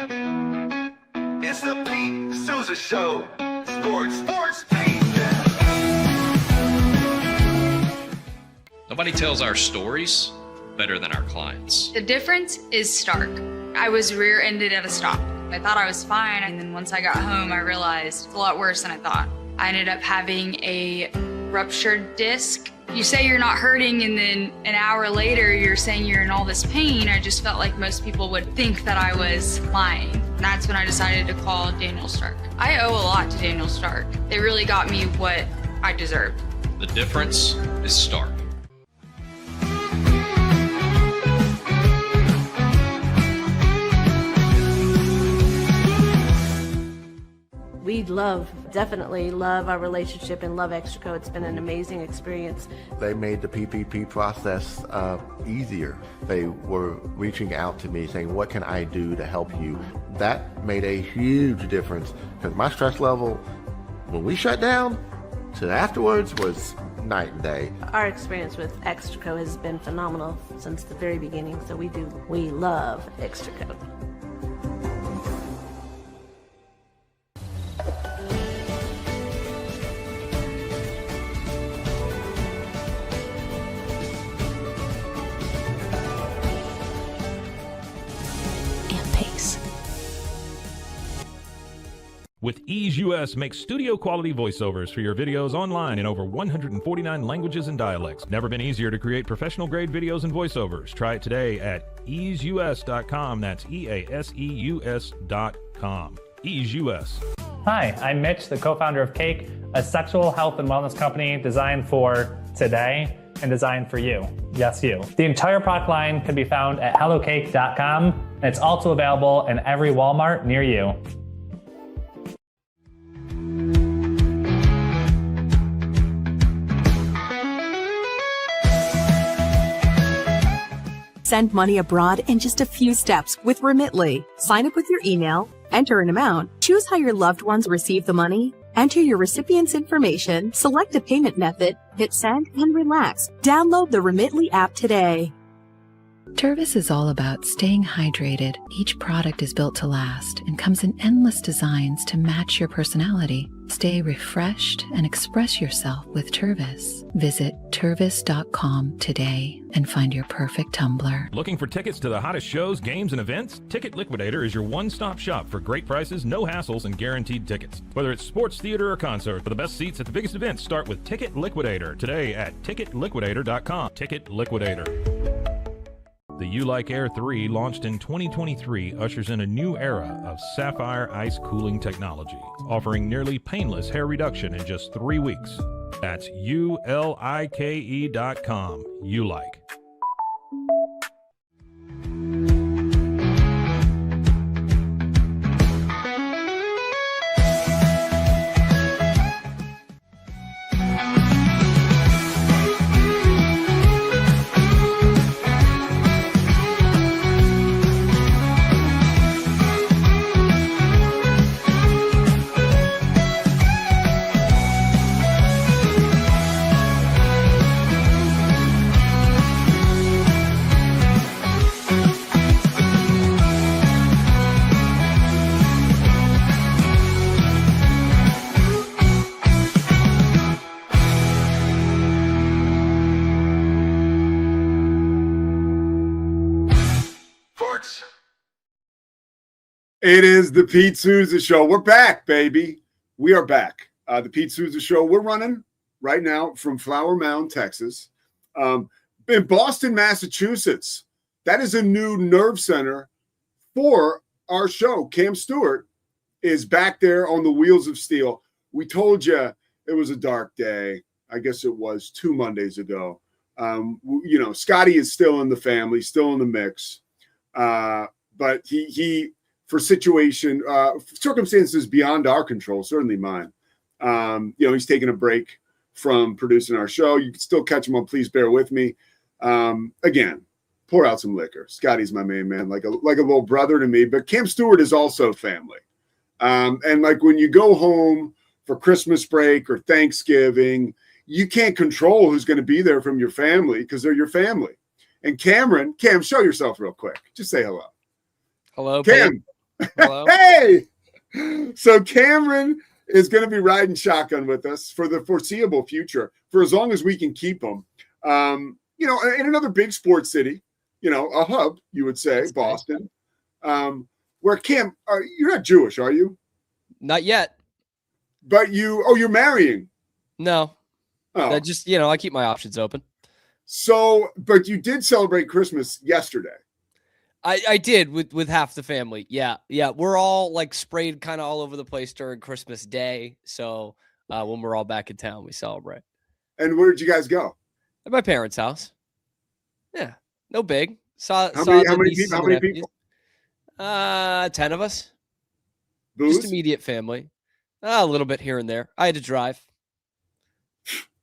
It's the Pete Sousa Show. Sports, Nobody tells our stories better than our clients. The difference is stark. I was rear-ended at a stop. I thought I was fine, and then once I got home, I realized it's a lot worse than I thought. I ended up having a ruptured disc. You say you're not hurting, and then an hour later, you're saying you're in all this pain. I just felt like most people would think that I was lying. And that's when I decided to call Daniel Stark. I owe a lot to Daniel Stark. They really got me what I deserved. The difference is stark. We definitely love our relationship and love Extraco. It's been an amazing experience. They made the PPP process easier. They were reaching out to me saying, what can I do to help you? That made a huge difference because my stress level, when we shut down, to afterwards was night and day. Our experience with Extraco has been phenomenal since the very beginning, so we love Extraco. With Ease US, make studio quality voiceovers for your videos online in over 149 languages and dialects. Never been easier to create professional grade videos and voiceovers. Try it today at easeus.com. That's EASEUS.com. Ease US. Hi, I'm Mitch, the co-founder of Cake, a sexual health and wellness company designed for today and designed for you. Yes, you. The entire product line can be found at hellocake.com, and it's also available in every Walmart near you. Send money abroad in just a few steps with Remitly. Sign up with your email, enter an amount, choose how your loved ones receive the money, enter your recipient's information, select a payment method, hit send, and relax. Download the Remitly app today. Tervis is all about staying hydrated. Each product is built to last and comes in endless designs to match your personality. Stay refreshed and express yourself with Tervis. Visit tervis.com today and find your perfect tumbler. Looking for tickets to the hottest shows, games, and events? Ticket Liquidator is your one-stop shop for great prices, no hassles, and guaranteed tickets. Whether it's sports, theater, or concert, for the best seats at the biggest events, start with Ticket Liquidator today at ticketliquidator.com. Ticket Liquidator. The You Like Air 3, launched in 2023, ushers in a new era of sapphire ice cooling technology, offering nearly painless hair reduction in just 3 weeks. That's ULIKE.com. You Like. It is the Pete Sousa Show. We're back, baby. We are back. The Pete Sousa Show. We're running right now from Flower Mound, Texas, in Boston, Massachusetts. That is a new nerve center for our show. Cam Stewart is back there on the wheels of steel. We told you it was a dark day. I guess it was 2 Mondays ago. Scotty is still in the family, still in the mix. But he for circumstances beyond our control, certainly mine. He's taking a break from producing our show. You can still catch him on Please Bear With Me. Again, pour out some liquor. Scotty's my main man, like a little brother to me. But Cam Stewart is also family. And like when you go home for Christmas break or Thanksgiving, you can't control who's going to be there from your family because they're your family. And Cam, show yourself real quick. Just say hello. Hello, Cam. Pete. Hello. Hey! So Cameron is going to be riding shotgun with us for the foreseeable future, for as long as we can keep him. You know, in another big sports city, you know, a hub, you would say, that's Boston. Nice. Where Cam, you're not Jewish, are you? Not yet. But you're marrying. No. Oh. I just, I keep my options open. So, but you did celebrate Christmas yesterday. I did with half the family. Yeah. We're all like sprayed kind of all over the place during Christmas Day. So when we're all back in town, we celebrate. And where did you guys go? At my parents' house. Yeah. No big. How many people? 10 of us. Booze? Just immediate family. A little bit here and there. I had to drive.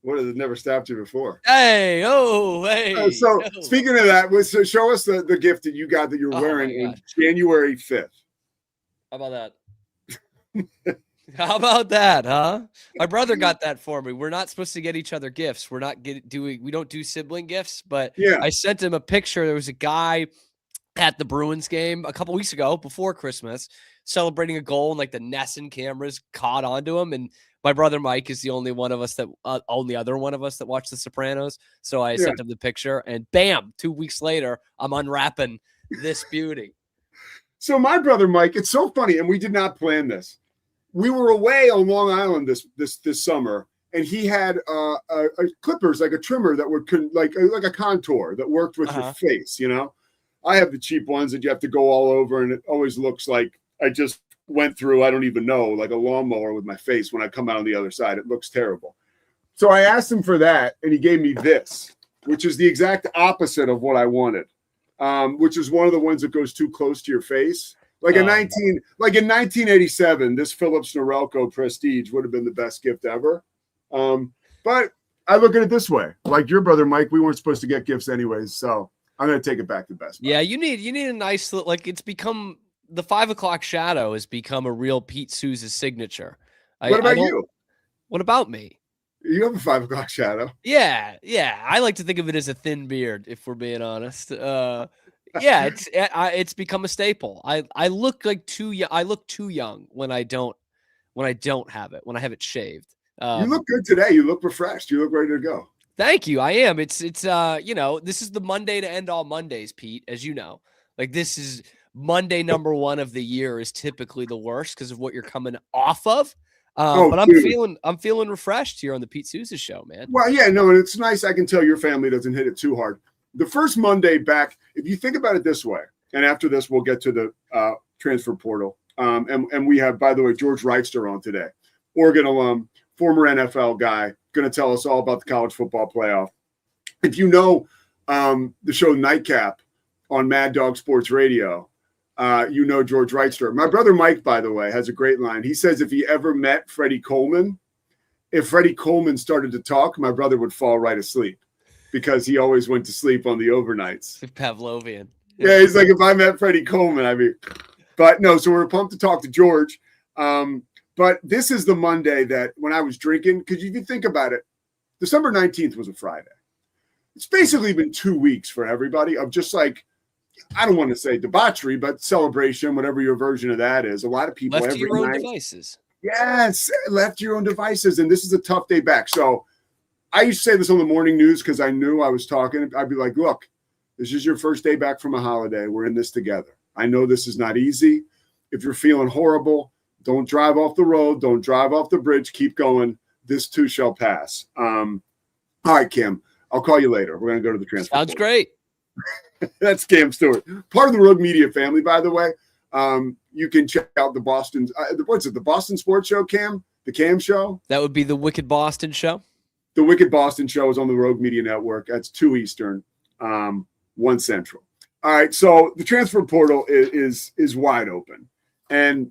What has it never stopped you before? Hey. Speaking of that, show us the gift that you got that you're wearing on January 5th. How about that? How about that, huh? My brother got that for me. We're not supposed to get each other gifts. We don't do sibling gifts, but yeah. I sent him a picture. There was a guy at the Bruins game a couple weeks ago before Christmas celebrating a goal, and like the Nesson cameras caught onto him. And my brother Mike is the only other one of us that watched The Sopranos. So I sent him the picture, and bam, 2 weeks later, I'm unwrapping this beauty. So my brother Mike, it's so funny, and we did not plan this. We were away on Long Island this summer, and he had a clippers, like a trimmer that would like a contour that worked with your face. You know, I have the cheap ones that you have to go all over, and it always looks like I just went through, I don't even know, like a lawnmower with my face when I come out on the other side. It looks terrible. So I asked him for that, and he gave me this, which is the exact opposite of what I wanted, which is one of the ones that goes too close to your face. Like in 1987, this Philips Norelco Prestige would have been the best gift ever. But I look at it this way: like your brother Mike, we weren't supposed to get gifts anyways, so I'm going to take it back to Best Buy. Yeah, you need a nice, like, it's become the 5 o'clock shadow has become a real Pete Sousa signature. What about you? What about me? You have a 5 o'clock shadow. Yeah. I like to think of it as a thin beard, if we're being honest. Yeah, it's become a staple. I look like too young. I look too young when I don't have it, when I have it shaved. You look good today. You look refreshed. You look ready to go. Thank you. I am. It's this is the Monday to end all Mondays, Pete, as you know. Like, this is Monday number 1 of the year is typically the worst because of what you're coming off of. But I'm feeling refreshed here on the Pete Sousa Show, man. Well, yeah, no, and it's nice. I can tell your family doesn't hit it too hard. The first Monday back, if you think about it this way, and after this, we'll get to the transfer portal. And we have, by the way, George Wrighster on today, Oregon alum, former NFL guy, going to tell us all about the college football playoff. If you know the show Nightcap on Mad Dog Sports Radio, you know George Wrighster. My brother Mike, by the way, has a great line. He says if he ever met Freddie Coleman, if Freddie Coleman started to talk, my brother would fall right asleep because he always went to sleep on the overnights. Pavlovian. Yeah, he's like, if I met Freddie Coleman, but no, so we're pumped to talk to George. But this is the Monday that when I was drinking, because if you think about it, December 19th was a Friday. It's basically been 2 weeks for everybody of just like, I don't want to say debauchery, but celebration, whatever your version of that is. A lot of people left to your own night, devices. Yes, left to your own devices. And this is a tough day back. So I used to say this on the morning news because I knew I was talking. I'd be like, look, this is your first day back from a holiday. We're in this together. I know this is not easy. If you're feeling horrible, don't drive off the road. Don't drive off the bridge. Keep going. This too shall pass. All right, Kim, I'll call you later. We're going to go to the transfer. Sounds great. That's Cam Stewart, part of the Rogue Media family, by the way. You can check out the Boston, the Boston Sports Show, Cam? The Cam Show? That would be the Wicked Boston Show. The Wicked Boston Show is on the Rogue Media Network. That's 2 Eastern, 1 Central. All right, so the transfer portal is wide open. And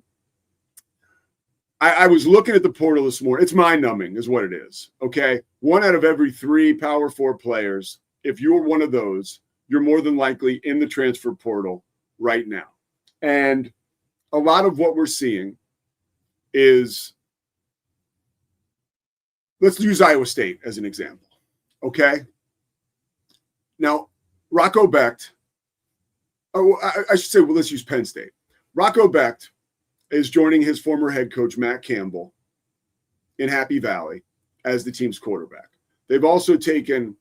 I was looking at the portal this morning. It's mind-numbing is what it is, okay? 1 out of every 3 Power 4 players, if you're one of those, you're more than likely in the transfer portal right now. And a lot of what we're seeing is, let's use Iowa State as an example, okay? Now, Rocco Becht, I should say, well, let's use Penn State. Rocco Becht is joining his former head coach, Matt Campbell, in Happy Valley as the team's quarterback. They've also taken,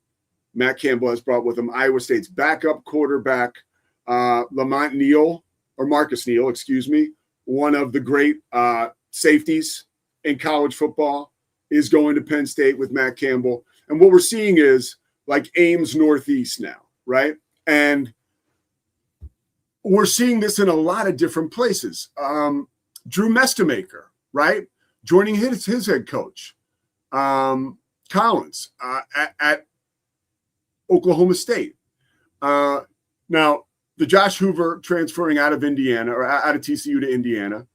Matt Campbell has brought with him Iowa State's backup quarterback, Marcus Neal, one of the great safeties in college football, is going to Penn State with Matt Campbell. And what we're seeing is like Ames Northeast now, right? And we're seeing this in a lot of different places. Drew Mestemaker, right? Joining his head coach, Collins, at Oklahoma State. Now, the Josh Hoover transferring out of Indiana or out of TCU to Indiana,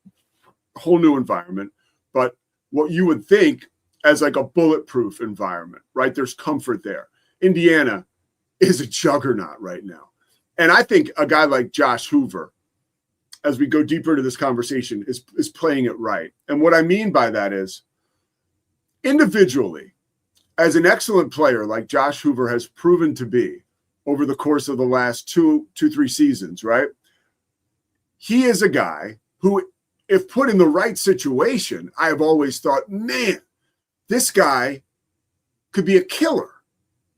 a whole new environment. But what you would think as like a bulletproof environment, right? There's comfort there. Indiana is a juggernaut right now. And I think a guy like Josh Hoover, as we go deeper into this conversation, is playing it right. And what I mean by that is individually, as an excellent player like Josh Hoover has proven to be over the course of the last three seasons, right? He is a guy who, if put in the right situation, I have always thought, man, this guy could be a killer,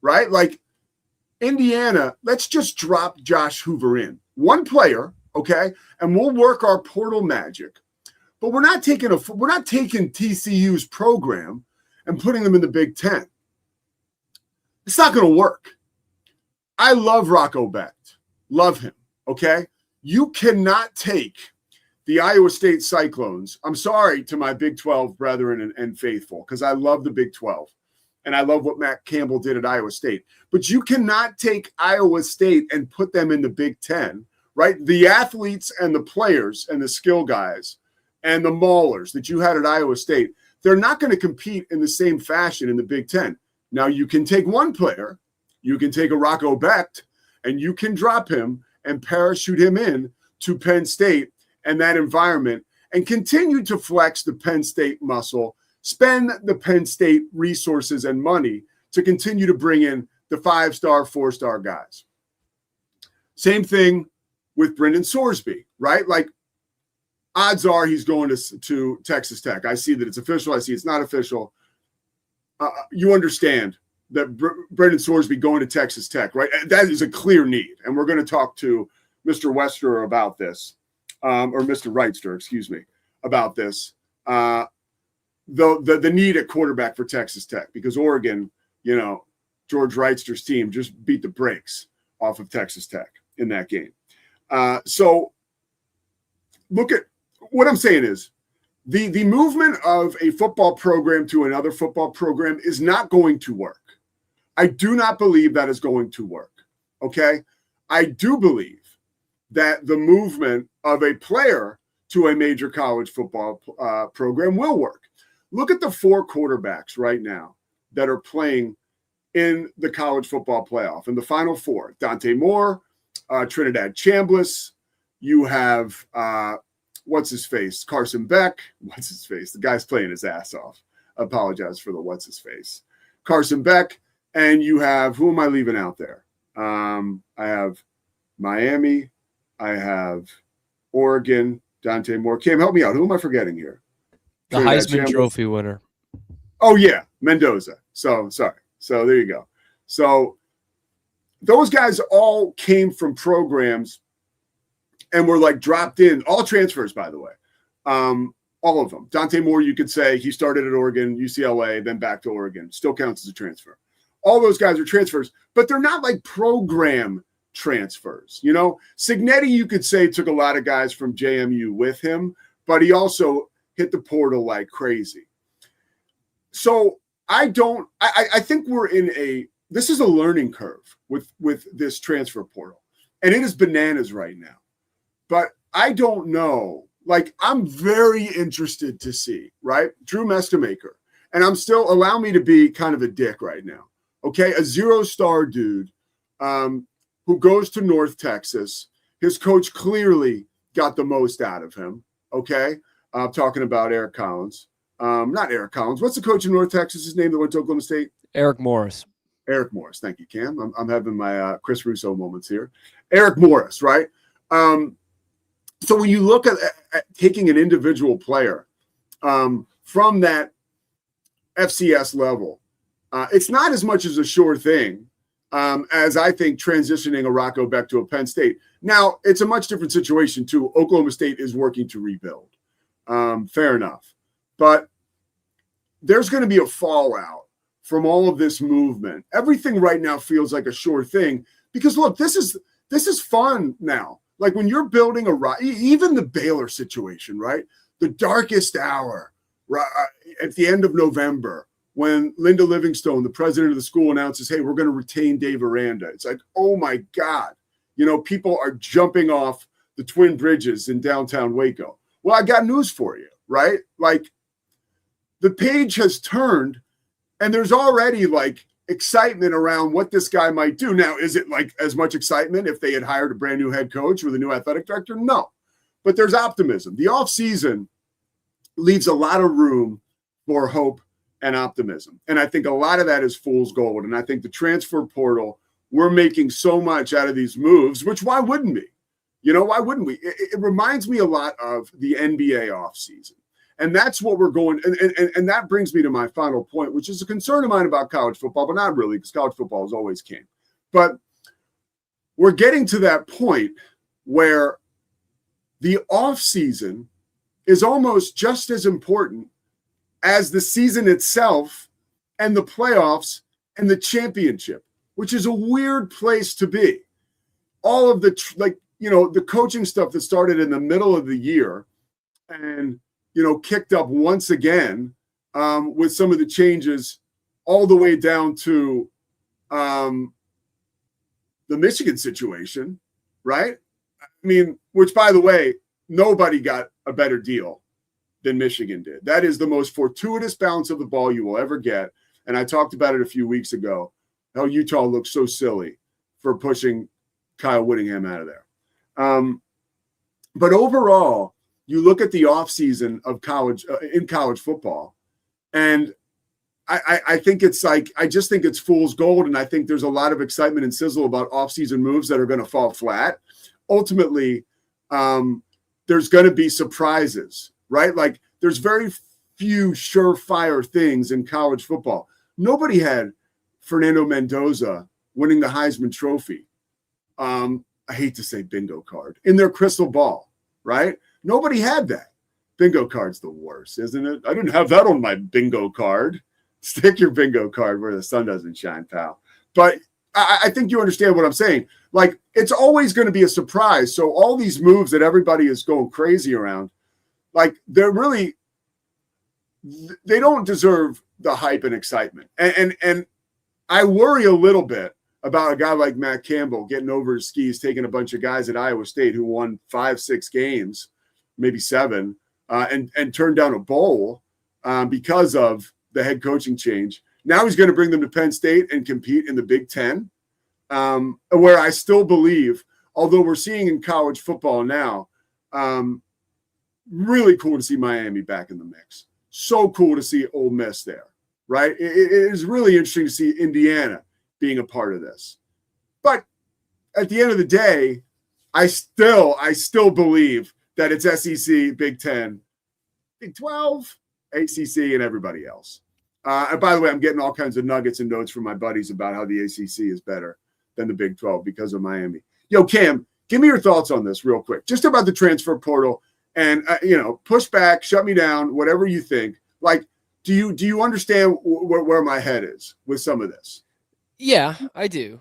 right? Like Indiana, let's just drop Josh Hoover in. One player, okay? And we'll work our portal magic. But we're not taking TCU's program and putting them in the Big Ten. It's not going to work. I love Rocco Becht. Love him, okay? You cannot take the Iowa State Cyclones. I'm sorry to my Big 12 brethren and faithful, because I love the Big 12. And I love what Matt Campbell did at Iowa State. But you cannot take Iowa State and put them in the Big Ten, right? The athletes and the players and the skill guys and the maulers that you had at Iowa State, they're not going to compete in the same fashion in the Big Ten. Now, you can take one player, you can take a Rocco Becht, and you can drop him and parachute him in to Penn State and that environment and continue to flex the Penn State muscle, spend the Penn State resources and money to continue to bring in the 5-star, 4-star guys. Same thing with Brendan Sorsby, right? Like, odds are he's going to Texas Tech. I see that it's official. I see it's not official. You understand that Brendan Sorsby going to Texas Tech, right? That is a clear need. And we're going to talk to Mr. Wester about this, or Mr. Wrighster, excuse me, about this. The need at quarterback for Texas Tech, because Oregon, George Wrighster's team just beat the brakes off of Texas Tech in that game. So look at what I'm saying is the movement of a football program to another football program is not going to work. I do not believe that is going to work. Okay. I do believe that the movement of a player to a major college football program will work. Look at the 4 quarterbacks right now that are playing in the college football playoff. In the Final Four, Dante Moore, Trinidad Chambliss. You have, what's-his-face, Carson Beck. What's-his-face? The guy's playing his ass off. I apologize for the what's-his-face. Carson Beck. And you have, who am I leaving out there? I have Miami. I have Oregon, Dante Moore. Cam, help me out. Who am I forgetting here? The Heisman Trophy winner. Oh, yeah, Mendoza. So, sorry. So, there you go. So, those guys all came from programs and were like dropped in. All transfers, by the way. All of them. Dante Moore, you could say he started at Oregon, UCLA, then back to Oregon. Still counts as a transfer. All those guys are transfers, but they're not like program transfers. Signetti, you could say, took a lot of guys from JMU with him, but he also hit the portal like crazy. So I think we're in this is a learning curve with this transfer portal, and it is bananas right now. But I don't know. Like, I'm very interested to see, right? Drew Mestemaker, and I'm still, allow me to be kind of a dick right now. Okay, a 0-star dude who goes to North Texas. His coach clearly got the most out of him. Okay, I'm talking about Eric Collins. Not Eric Collins. What's the coach in North Texas? His name that went to Oklahoma State? Eric Morris. Eric Morris. Thank you, Cam. I'm having my Chris Russo moments here. Eric Morris, right? So when you look at taking an individual player from that FCS level, it's not as much as a sure thing as I think transitioning a Rocco Beck to a Penn State. Now, it's a much different situation, too. Oklahoma State is working to rebuild. Fair enough. But there's going to be a fallout from all of this movement. Everything right now feels like a sure thing because, look, this is fun now. Like when you're building even the Baylor situation, right? The darkest hour right, at the end of November when Linda Livingstone, the president of the school, announces, hey, we're going to retain Dave Aranda. It's like, oh, my God. You know, people are jumping off the Twin Bridges in downtown Waco. Well, I got news for you, right? Like the page has turned and there's already like excitement around what this guy might do. Now, is it like as much excitement if they had hired a brand new head coach with a new athletic director? No, but there's optimism. The offseason leaves a lot of room for hope and optimism. And I think a lot of that is fool's gold. And I think the transfer portal, we're making so much out of these moves, which why wouldn't we? You know, why wouldn't we? It reminds me a lot of the NBA offseason. And that's what we're going, and that brings me to my final point, which is a concern of mine about college football, but not really, because college football is always king. But we're getting to that point where the offseason is almost just as important as the season itself and the playoffs and the championship, which is a weird place to be. All of the, the coaching stuff that started in the middle of the year and, kicked up once again with some of the changes all the way down to the Michigan situation, right? I mean, which, by the way, nobody got a better deal than Michigan did. That is the most fortuitous bounce of the ball you will ever get. And I talked about it a few weeks ago, how Utah looked so silly for pushing Kyle Whittingham out of there. But overall, you look at the offseason of college in college football, and I think it's like, I just think it's fool's gold. And I think there's a lot of excitement and sizzle about offseason moves that are going to fall flat. Ultimately, there's going to be surprises, right? Like there's very few surefire things in college football. Nobody had Fernando Mendoza winning the Heisman Trophy. I hate to say bingo card in their crystal ball, right? Nobody had that. Bingo card's the worst, isn't it? I didn't have that on my bingo card. Stick your bingo card where the sun doesn't shine, pal. But I think you understand what I'm saying. Like, it's always going to be a surprise. So all these moves that everybody is going crazy around, like, they don't deserve the hype and excitement. And I worry a little bit about a guy like Matt Campbell getting over his skis, taking a bunch of guys at Iowa State who won 5-6 games, maybe 7, and turned down a bowl because of the head coaching change. Now he's going to bring them to Penn State and compete in the Big Ten, where I still believe, although we're seeing in college football now, really cool to see Miami back in the mix. So cool to see Ole Miss there, right? It is really interesting to see Indiana being a part of this. But at the end of the day, I still believe that it's SEC, Big Ten, Big 12, ACC, and everybody else. And by the way, I'm getting all kinds of nuggets and notes from my buddies about how the ACC is better than the Big 12 because of Miami. Yo, Cam, give me your thoughts on this real quick, just about the transfer portal and, push back, shut me down, whatever you think. Like, do you understand where my head is with some of this? Yeah, I do.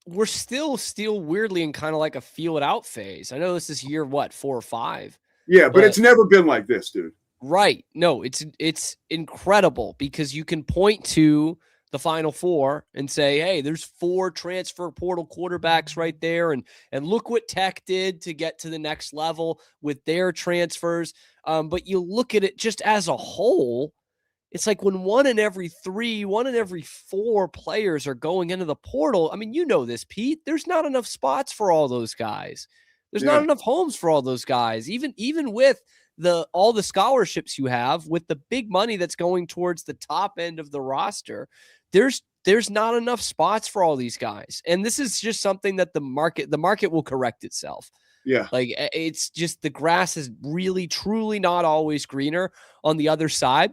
We're still weirdly in kind of like a feel it out phase. I know this is year 4 or 5. Yeah, but it's never been like this, dude. Right. No, it's incredible because you can point to the Final Four and say, hey, there's 4 transfer portal quarterbacks right there. And look what Tech did to get to the next level with their transfers. But you look at it just as a whole, it's like when 1 in every 4 players are going into the portal. I mean, you know this, Pete. There's not enough spots for all those guys. There's not enough homes for all those guys. Even with all the scholarships you have, with the big money that's going towards the top end of the roster, there's not enough spots for all these guys. And this is just something that the market will correct itself. Yeah. Like it's just the grass is really, truly not always greener on the other side.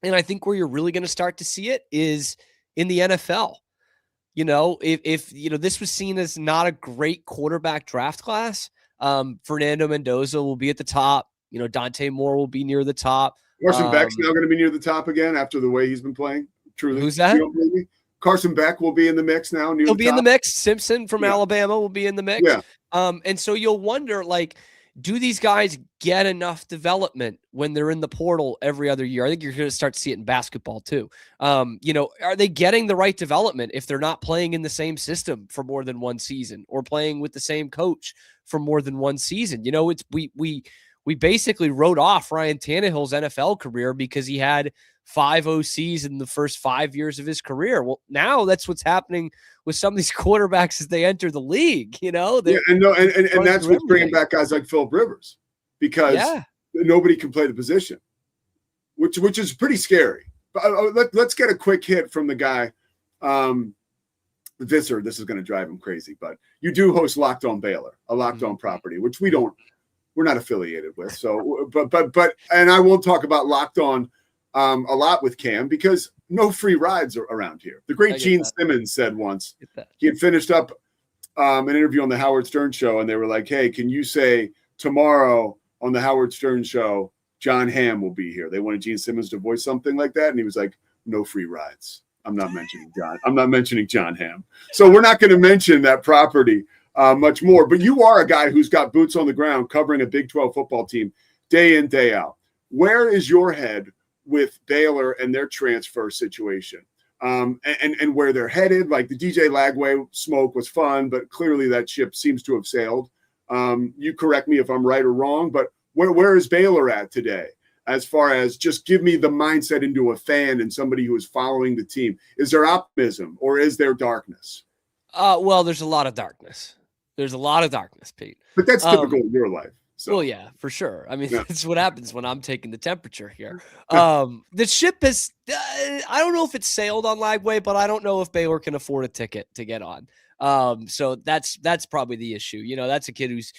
And I think where you're really going to start to see it is in the NFL. You know, if you know, this was seen as not a great quarterback draft class, Fernando Mendoza will be at the top. You know, Dante Moore will be near the top. Carson Beck's now going to be near the top again after the way he's been playing. Truly. Who's that? Carson Beck will be in the mix now. He'll be in the mix. Simpson from Alabama will be in the mix. Yeah. And so you'll wonder, like, do these guys get enough development when they're in the portal every other year? I think you're going to start to see it in basketball too. You know, are they getting the right development if they're not playing in the same system for more than one season or playing with the same coach for more than one season? You know, it's we basically wrote off Ryan Tannehill's NFL career because he had 5 OCs in the first 5 years of his career. Well, now that's what's happening with some of these quarterbacks as they enter the league, you know? And that's what's bringing back guys like Philip Rivers because nobody can play the position, which is pretty scary. But let's get a quick hit from the guy, Visser. This is going to drive him crazy, but you do host Locked On Baylor, a Locked On property, which we're not affiliated with. So, but and I will talk about Locked On a lot with Cam because no free rides are around here. The great Gene Simmons said once he had finished up an interview on the Howard Stern show, and they were like, "Hey, can you say tomorrow on the Howard Stern show, John Hamm will be here?" They wanted Gene Simmons to voice something like that, and he was like, "No free rides. I'm not mentioning John Hamm." So we're not going to mention that property much more. But you are a guy who's got boots on the ground covering a Big 12 football team day in, day out. Where is your head with Baylor and their transfer situation and where they're headed? Like the DJ Lagway smoke was fun, but clearly that ship seems to have sailed. You correct me if I'm right or wrong, but where is Baylor at today? As far as just give me the mindset into a fan and somebody who is following the team. Is there optimism or is there darkness? Well, there's a lot of darkness. There's a lot of darkness, Pete. But that's typical of your life. So. Well, yeah, for sure. I mean, that's what happens when I'm taking the temperature here. The ship has, I don't know if it's sailed on Lagway, but I don't know if Baylor can afford a ticket to get on. So that's probably the issue. You know, that's a kid who's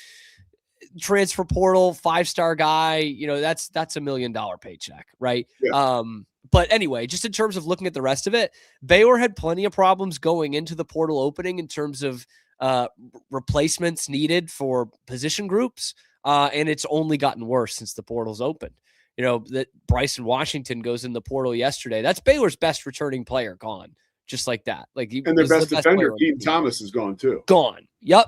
transfer portal, 5-star guy. You know, that's $1 million paycheck, right? Yeah. But anyway, just in terms of looking at the rest of it, Baylor had plenty of problems going into the portal opening in terms of replacements needed for position groups. And it's only gotten worse since the portal's opened. You know, that Bryson Washington goes in the portal yesterday. That's Baylor's best returning player gone, just like that. Like, and their best defender, Keaton Thomas, is gone too. Gone. Yep.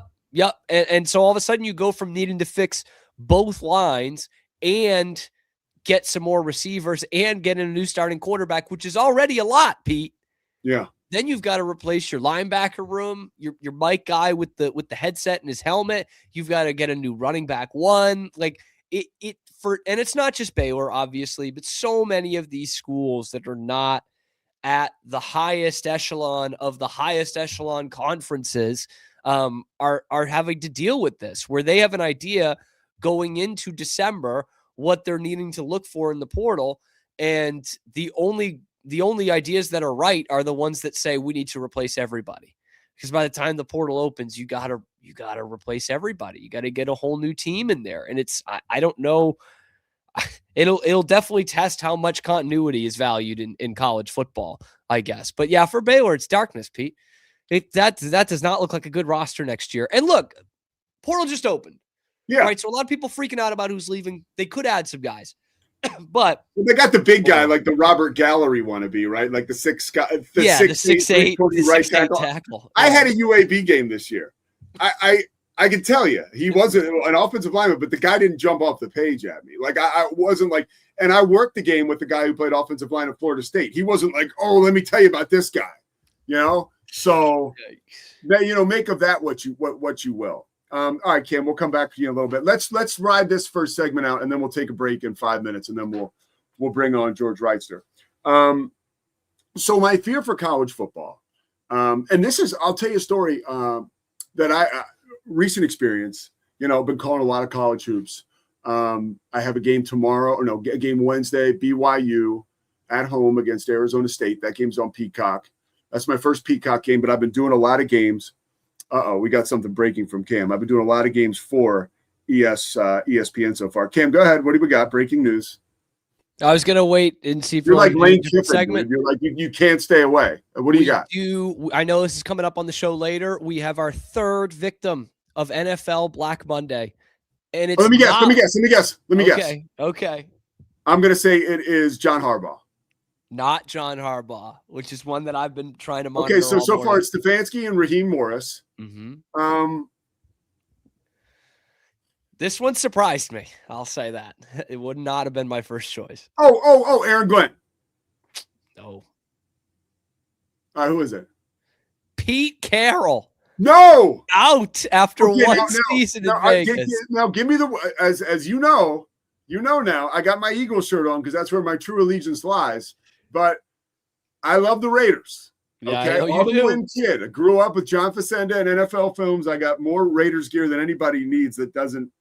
And so all of a sudden you go from needing to fix both lines and get some more receivers and get in a new starting quarterback, which is already a lot, Pete. Yeah. Then you've got to replace your linebacker room, your mic guy with the headset and his helmet. You've got to get a new running back one. Like and it's not just Baylor, obviously, but so many of these schools that are not at the highest echelon of the highest echelon conferences are having to deal with this, where they have an idea going into December what they're needing to look for in the portal, and the only ideas that are right are the ones that say we need to replace everybody. Because by the time the portal opens, you gotta replace everybody. You got to get a whole new team in there. And I don't know. It'll definitely test how much continuity is valued in college football, I guess. But yeah, for Baylor, it's darkness, Pete. That does not look like a good roster next year. And look, portal just opened. Yeah. Right. So a lot of people freaking out about who's leaving. They could add some guys. But they got the big guy, like the Robert Gallery wannabe, right? Like the 6'8", right tackle. I had a UAB game this year. I can tell you, he wasn't an offensive lineman, but the guy didn't jump off the page at me. Like I wasn't like, and I worked the game with the guy who played offensive line at Florida State. He wasn't like, oh, let me tell you about this guy, you know. So that, you know, make of that what you will. All right, Cam, we'll come back to you in a little bit. Let's ride this first segment out, and then we'll take a break in 5 minutes, and then we'll bring on George Wrighster. So my fear for college football, and this is, I'll tell you a story that I recent experience. You know, I've been calling a lot of college hoops. I have a game a game Wednesday, BYU at home against Arizona State. That game's on Peacock. That's my first Peacock game, but I've been doing a lot of games. We got something breaking from Cam. I've been doing a lot of games for ESPN so far. Cam, go ahead. What do we got? Breaking news. I was gonna wait and see if you're like Lane Kiffin segment. You're like you can't stay away. What do you got? I know this is coming up on the show later. We have our third victim of NFL Black Monday, and it's let me guess. Okay. I'm gonna say it is John Harbaugh. Not John Harbaugh, which is one that I've been trying to monitor. Okay, so far it's Stefanski and Raheem Morris. Mm-hmm. This one surprised me. I'll say that. It would not have been my first choice. Aaron Glenn. No. All right, who is it? Pete Carroll. No. Out after one season in Vegas. Now give me as you know now, I got my Eagles shirt on because that's where my true allegiance lies. But I love the Raiders. Yeah, okay, all-in kid. I grew up with John Facenda and NFL films. I got more Raiders gear than anybody needs that doesn't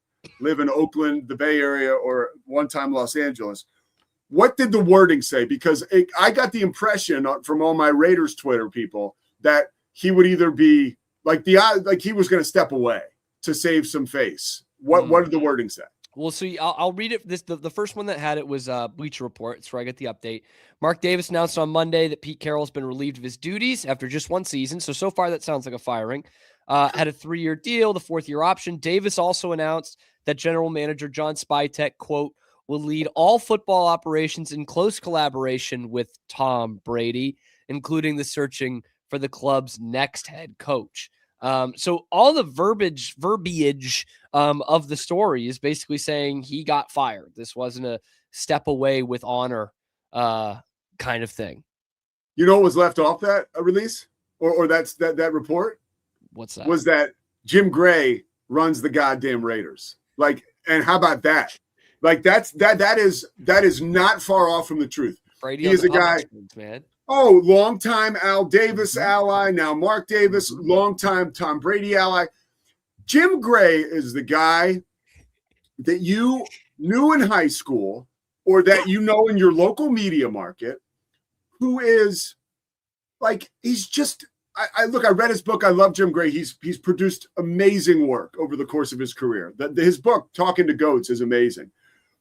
live in Oakland, the Bay Area, or one-time Los Angeles. What did the wording say? Because I got the impression from all my Raiders Twitter people that he would either be like he was going to step away to save some face. What did the wording say? Well, so I'll read it. The first one that had it was Bleacher Report. It's where I get the update. Mark Davis announced on Monday that Pete Carroll has been relieved of his duties after just one season. So far that sounds like a firing. Had a 3-year deal, the 4th-year option. Davis also announced that general manager John Spytek, quote, will lead all football operations in close collaboration with Tom Brady, including the searching for the club's next head coach. So all the verbiage of the story is basically saying he got fired. This wasn't a step away with honor kind of thing. You know what was left off that release or that report? What's that? Was that Jim Gray runs the goddamn Raiders. Like, and how about that? Like that is not far off from the truth. Brady he is a guy, man. Oh, longtime Al Davis ally, now Mark Davis, longtime Tom Brady ally. Jim Gray is the guy that you knew in high school or that you know in your local media market who is like, he's just, I read his book. I love Jim Gray. He's produced amazing work over the course of his career. His book, Talking to Goats, is amazing.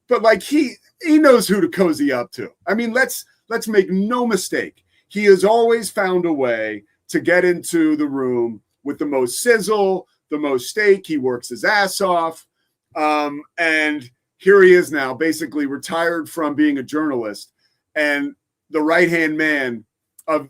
But like he knows who to cozy up to. I mean, let's make no mistake. He has always found a way to get into the room with the most sizzle, the most steak. He works his ass off. And here he is now, basically retired from being a journalist and the right-hand man of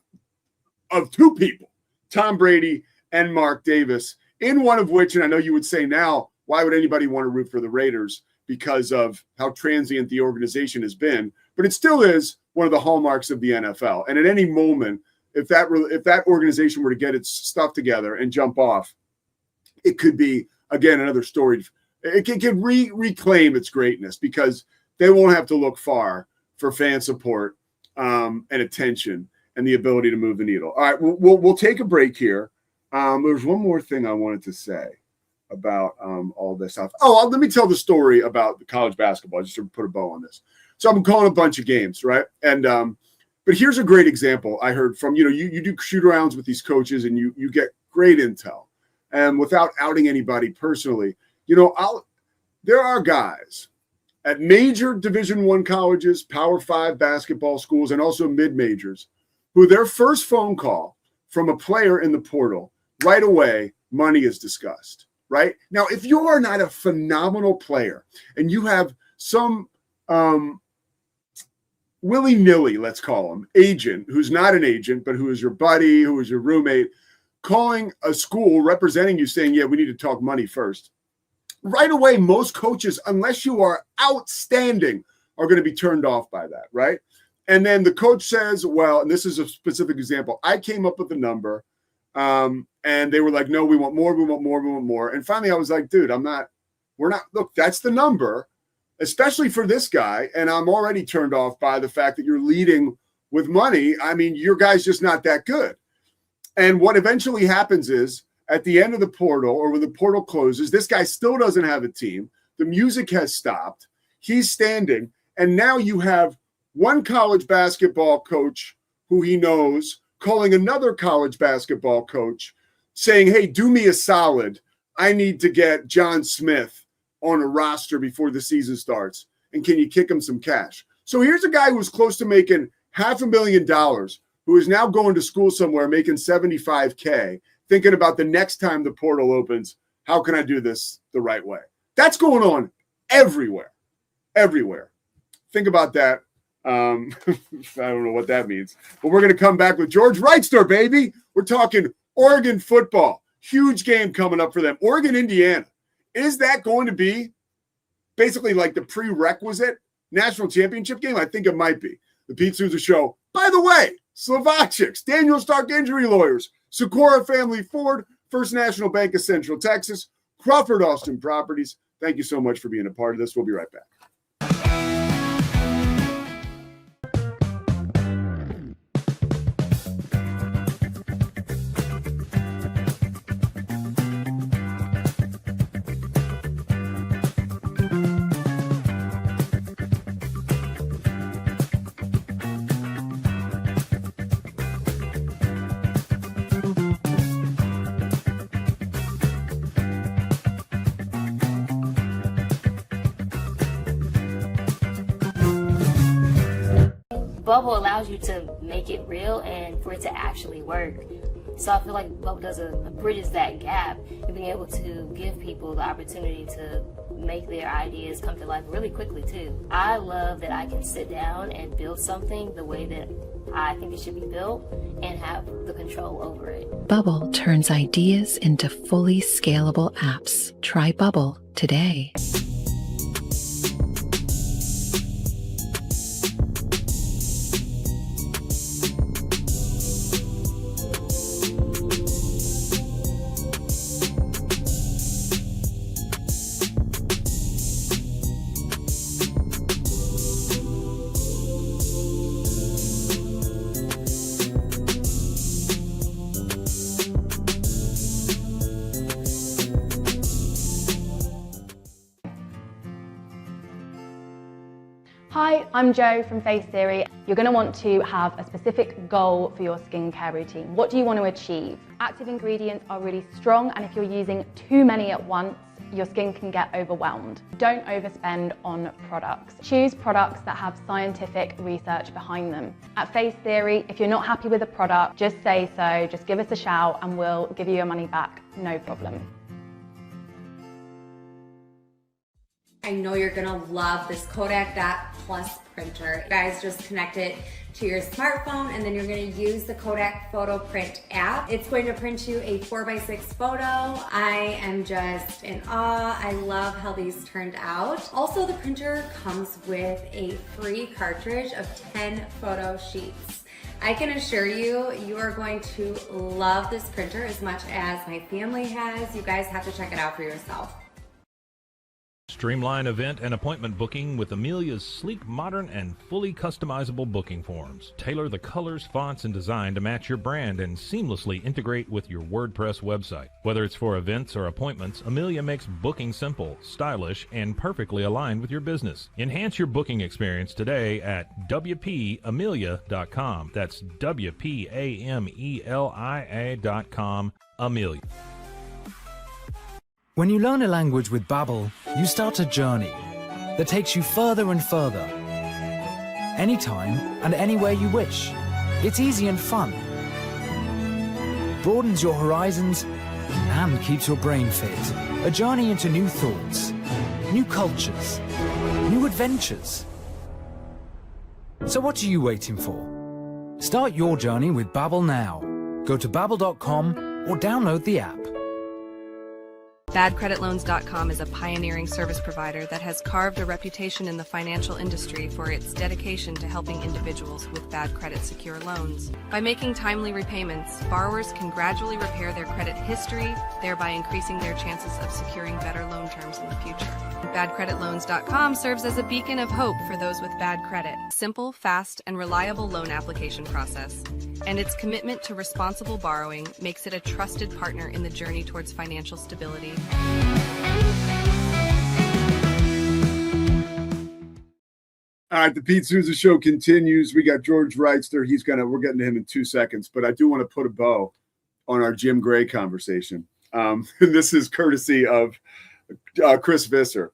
two people, Tom Brady and Mark Davis, in one of which, and I know you would say now, why would anybody want to root for the Raiders because of how transient the organization has been? But it still is one of the hallmarks of the NFL. And at any moment, if that organization were to get its stuff together and jump off, it could be, again, another story. It can reclaim its greatness because they won't have to look far for fan support and attention and the ability to move the needle. All right, we'll take a break here. There's one more thing I wanted to say about all this stuff. Let me tell the story about the college basketball, just to put a bow on this. So I'm calling a bunch of games, right? And but here's a great example I heard from, you do shoot-arounds with these coaches and you get great intel. And without outing anybody personally, there are guys at major Division I colleges, Power 5 basketball schools, and also mid-majors, who their first phone call from a player in the portal, right away, money is discussed, right? Now, if you are not a phenomenal player and you have some willy-nilly, let's call him, agent, who's not an agent, but who is your buddy, who is your roommate, calling a school representing you saying, yeah, we need to talk money first. Right away, most coaches, unless you are outstanding, are going to be turned off by that, right? And then the coach says, well, and this is a specific example, I came up with a number, and they were like, no, we want more, we want more, we want more. And finally, I was like, dude, look, that's the number, especially for this guy, and I'm already turned off by the fact that you're leading with money. I mean, your guy's just not that good. And what eventually happens is, at the end of the portal, or when the portal closes, this guy still doesn't have a team. The music has stopped. He's standing. And now you have one college basketball coach who he knows calling another college basketball coach saying, hey, do me a solid. I need to get John Smith on a roster before the season starts. And can you kick him some cash? So here's a guy who was close to making $500,000, who is now going to school somewhere making $75K, thinking about the next time the portal opens, how can I do this the right way? That's going on everywhere. Think about that. I don't know what that means, but we're going to come back with George Wrighster, baby. We're talking Oregon football. Huge game coming up for them. Oregon, Indiana. Is that going to be basically like the prerequisite national championship game? I think it might be. The Pete Sousa Show. By the way, Slovakics, Daniel Stark Injury Lawyers, Socorro Family Ford, First National Bank of Central Texas, Crawford Austin Properties. Thank you so much for being a part of this. We'll be right back. Bubble allows you to make it real and for it to actually work. So I feel like Bubble does bridges that gap and being able to give people the opportunity to make their ideas come to life really quickly too. I love that I can sit down and build something the way that I think it should be built and have the control over it. Bubble turns ideas into fully scalable apps. Try Bubble today. Hi, I'm Jo from Face Theory. You're going to want to have a specific goal for your skincare routine. What do you want to achieve? Active ingredients are really strong, and if you're using too many at once, your skin can get overwhelmed. Don't overspend on products. Choose products that have scientific research behind them. At Face Theory, if you're not happy with a product, just say so, just give us a shout and we'll give you your money back, no problem. I know you're gonna love this Kodak Dot Plus printer. You guys just connect it to your smartphone and then you're gonna use the Kodak Photo Print app. It's going to print you a 4x6 photo. I am just in awe. I love how these turned out. Also, the printer comes with a free cartridge of 10 photo sheets. I can assure you, you are going to love this printer as much as my family has. You guys have to check it out for yourself. Streamline event and appointment booking with Amelia's sleek, modern, and fully customizable booking forms. Tailor the colors, fonts, and design to match your brand and seamlessly integrate with your WordPress website. Whether it's for events or appointments, Amelia makes booking simple, stylish, and perfectly aligned with your business. Enhance your booking experience today at WPAmelia.com. That's WPAMELIA.com. Amelia. When you learn a language with Babbel, you start a journey that takes you further and further. Anytime and anywhere you wish. It's easy and fun. Broadens your horizons and keeps your brain fit. A journey into new thoughts, new cultures, new adventures. So what are you waiting for? Start your journey with Babbel now. Go to babbel.com or download the app. BadCreditLoans.com is a pioneering service provider that has carved a reputation in the financial industry for its dedication to helping individuals with bad credit secure loans. By making timely repayments, borrowers can gradually repair their credit history, thereby increasing their chances of securing better loan terms in the future. BadCreditLoans.com serves as a beacon of hope for those with bad credit. Simple, fast, and reliable loan application process. And its commitment to responsible borrowing makes it a trusted partner in the journey towards financial stability. All right, the Pete Sousa Show continues. We got George Wrighster. We're getting to him in 2 seconds, but I do want to put a bow on our Jim Gray conversation. This is courtesy of Chris Visser.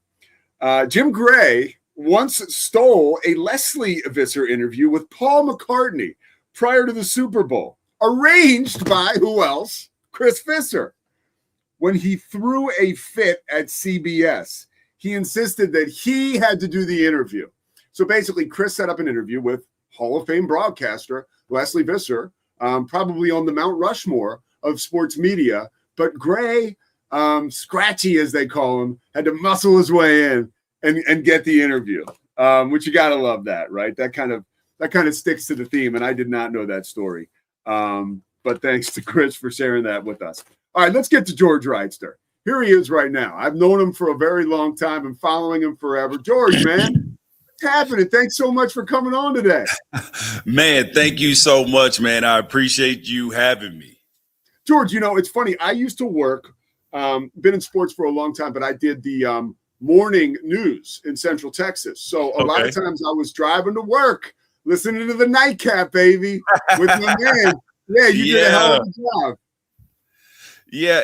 Jim Gray once stole a Leslie Visser interview with Paul McCartney prior to the Super Bowl, arranged by who else? Chris Visser. When he threw a fit at CBS, he insisted that he had to do the interview. So basically, Chris set up an interview with Hall of Fame broadcaster Leslie Visser, probably on the Mount Rushmore of sports media. But Gray, Scratchy as they call him, had to muscle his way in and get the interview, which you got to love that, right? That kind of sticks to the theme, and I did not know that story. But thanks to Chris for sharing that with us. All right, let's get to George Wrighster. Here he is right now. I've known him for a very long time and following him forever. George, man, what's happening? Thanks so much for coming on today. Man, thank you so much, man. I appreciate you having me. George, it's funny. I used to work, been in sports for a long time, but I did the morning news in Central Texas. So a lot of times I was driving to work, listening to the nightcap, baby, with my man. Yeah, you did a hell of a job. Yeah,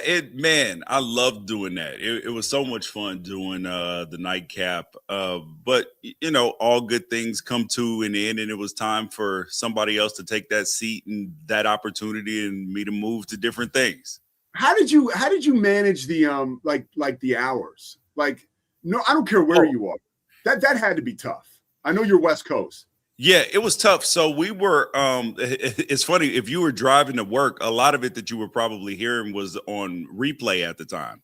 I loved doing that. It was so much fun doing the nightcap. But all good things come to an end, and it was time for somebody else to take that seat and that opportunity, and me to move to different things. How did you manage the like the hours? Like, no, I don't care where you are. That had to be tough. I know you're West Coast. Yeah, it was tough. So we were, it's funny, if you were driving to work, a lot of it that you were probably hearing was on replay at the time,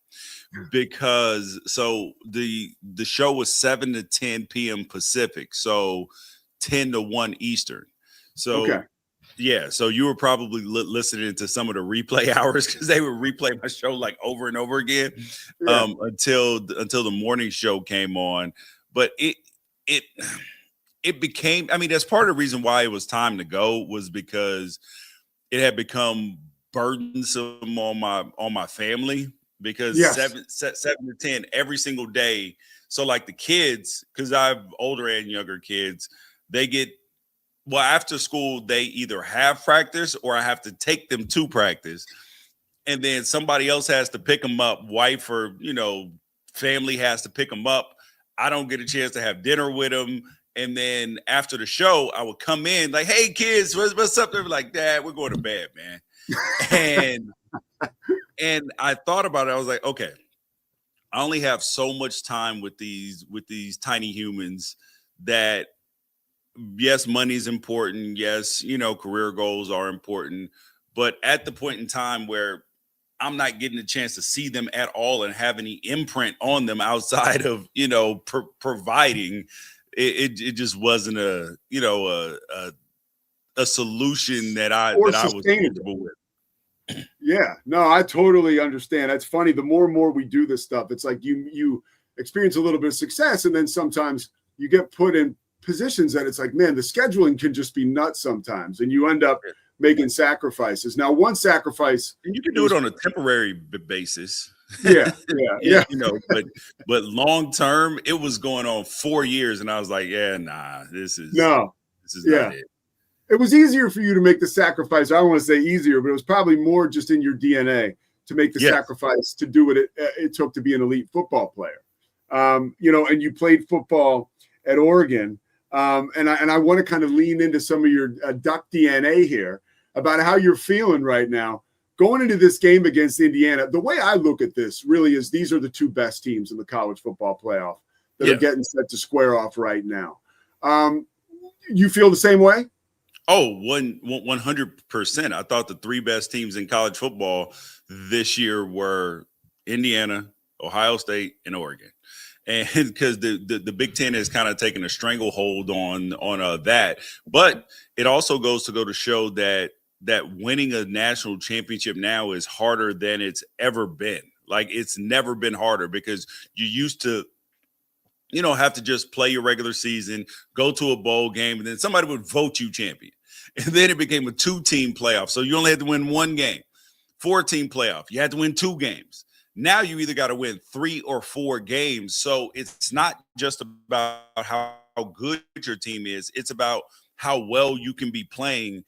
because so the show was 7 to 10 p.m. Pacific, so 10 to 1 Eastern. So yeah, so you were probably listening to some of the replay hours, because they would replay my show like over and over again until the morning show came on. But it became, that's part of the reason why it was time to go, was because it had become burdensome on my family, because 7 to 10 every single day. So like the kids, because I have older and younger kids, they get, after school, they either have practice or I have to take them to practice. And then somebody else has to pick them up, wife or, family has to pick them up. I don't get a chance to have dinner with them. And then after the show, I would come in like, "Hey kids, what's up?" They're like, "Dad, we're going to bed, man." and I thought about it. I was like, okay, I only have so much time with these tiny humans that, yes, money is important. Yes, career goals are important. But at the point in time where I'm not getting a chance to see them at all and have any imprint on them outside of, providing, it just wasn't a solution that I was comfortable with. Yeah, no, I totally understand. It's funny. The more and more we do this stuff, it's like you experience a little bit of success, and then sometimes you get put in positions that it's like, man, the scheduling can just be nuts sometimes, and you end up making sacrifices. Now, one sacrifice, and you can do it on a temporary basis. Yeah. But long term, it was going on 4 years, and I was like, this is not it. It was easier for you to make the sacrifice. I don't want to say easier, but it was probably more just in your DNA to make the sacrifice to do what it took to be an elite football player. And you played football at Oregon. And I want to kind of lean into some of your Duck DNA here about how you're feeling right now going into this game against Indiana. The way I look at this really is these are the two best teams in the college football playoff that are getting set to square off right now. You feel the same way? Oh, 100%. I thought the three best teams in college football this year were Indiana, Ohio State, and Oregon. And because the Big Ten has kind of taken a stranglehold on that. But it also goes to show that winning a national championship now is harder than it's ever been. Like, it's never been harder, because you used to, have to just play your regular season, go to a bowl game, and then somebody would vote you champion. And then it became a 2-team playoff. So you only had to win one game. 4-team playoff. You had to win 2 games. Now you either got to win 3 or 4 games. So it's not just about how good your team is. It's about how well you can be playing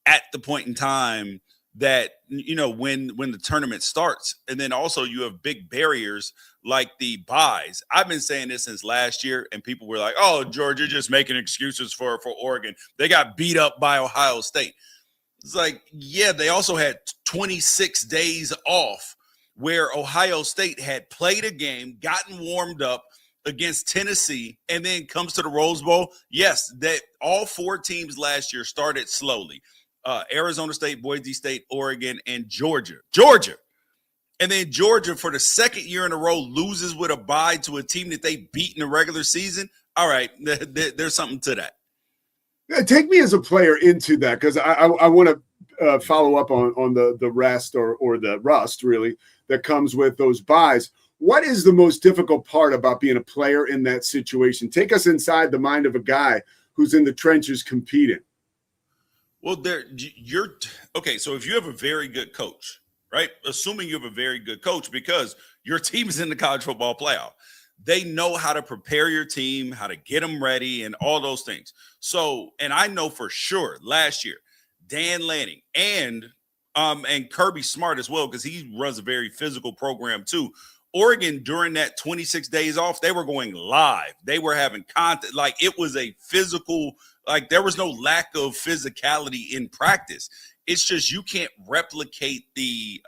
at the point in time that, when the tournament starts. And then also you have big barriers like the buys. I've been saying this since last year, and people were like, oh, George, you're just making excuses for Oregon. They got beat up by Ohio State. It's like, yeah, they also had 26 days off where Ohio State had played a game, gotten warmed up against Tennessee, and then comes to the Rose Bowl. Yes, that all 4 teams last year started slowly. Arizona State, Boise State, Oregon, and Georgia. And then Georgia, for the second year in a row, loses with a bye to a team that they beat in the regular season. All right, there's something to that. Yeah, take me as a player into that, because I want to follow up on the rest or the rust, really, that comes with those buys. What is the most difficult part about being a player in that situation? Take us inside the mind of a guy who's in the trenches competing. Well, okay. So if you have a very good coach, right? Assuming you have a very good coach, because your team is in the college football playoff, they know how to prepare your team, how to get them ready, and all those things. So, and I know for sure last year, Dan Lanning and Kirby Smart as well, because he runs a very physical program too. Oregon, during that 26 days off, they were going live. They were having content. Like, it was a physical, like, there was no lack of physicality in practice. It's just you can't replicate the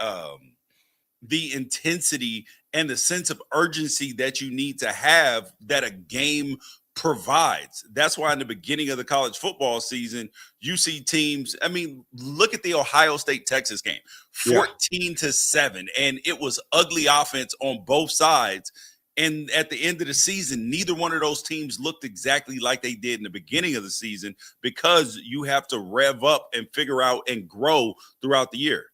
intensity and the sense of urgency that you need to have that a game provides. That's why in the beginning of the college football season, you see teams. I mean, look at the Ohio State-Texas game, 14-7, and it was ugly offense on both sides. And at the end of the season, neither one of those teams looked exactly like they did in the beginning of the season, because you have to rev up and figure out and grow throughout the year.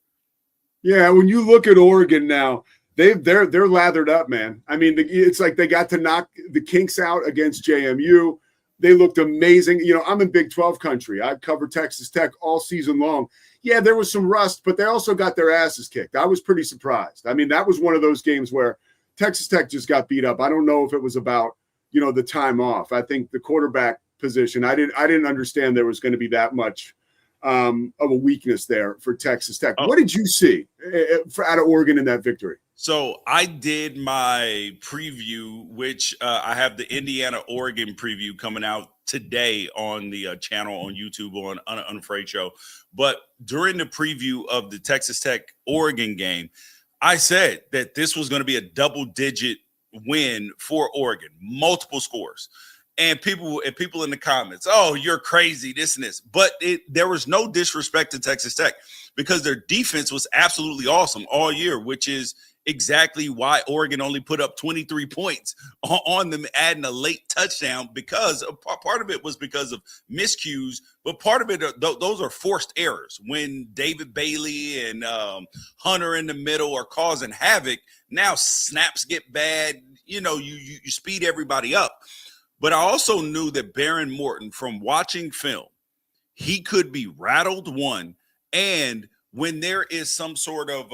Yeah, when you look at Oregon now, they're lathered up, man. I mean, it's like they got to knock the kinks out against JMU. They looked amazing. I'm in Big 12 country. I've covered Texas Tech all season long. Yeah, there was some rust, but they also got their asses kicked. I was pretty surprised. I mean, that was one of those games where Texas Tech just got beat up. I don't know if it was about, the time off. I think the quarterback position, I didn't understand there was going to be that much of a weakness there for Texas Tech. What did you see out of Oregon in that victory? So I did my preview, which I have the Indiana-Oregon preview coming out today on the channel on YouTube on Unafraid Show. But during the preview of the Texas Tech-Oregon game, I said that this was going to be a double-digit win for Oregon, multiple scores. And people in the comments, oh, you're crazy, this and this. But there was no disrespect to Texas Tech, because their defense was absolutely awesome all year, which is exactly why Oregon only put up 23 points on them, adding a late touchdown, because part of it was because of miscues, but part of it, those are forced errors. When David Bailey and Hunter in the middle are causing havoc, now snaps get bad, you speed everybody up. But I also knew that Baron Morton, from watching film, he could be rattled, and when there is some sort of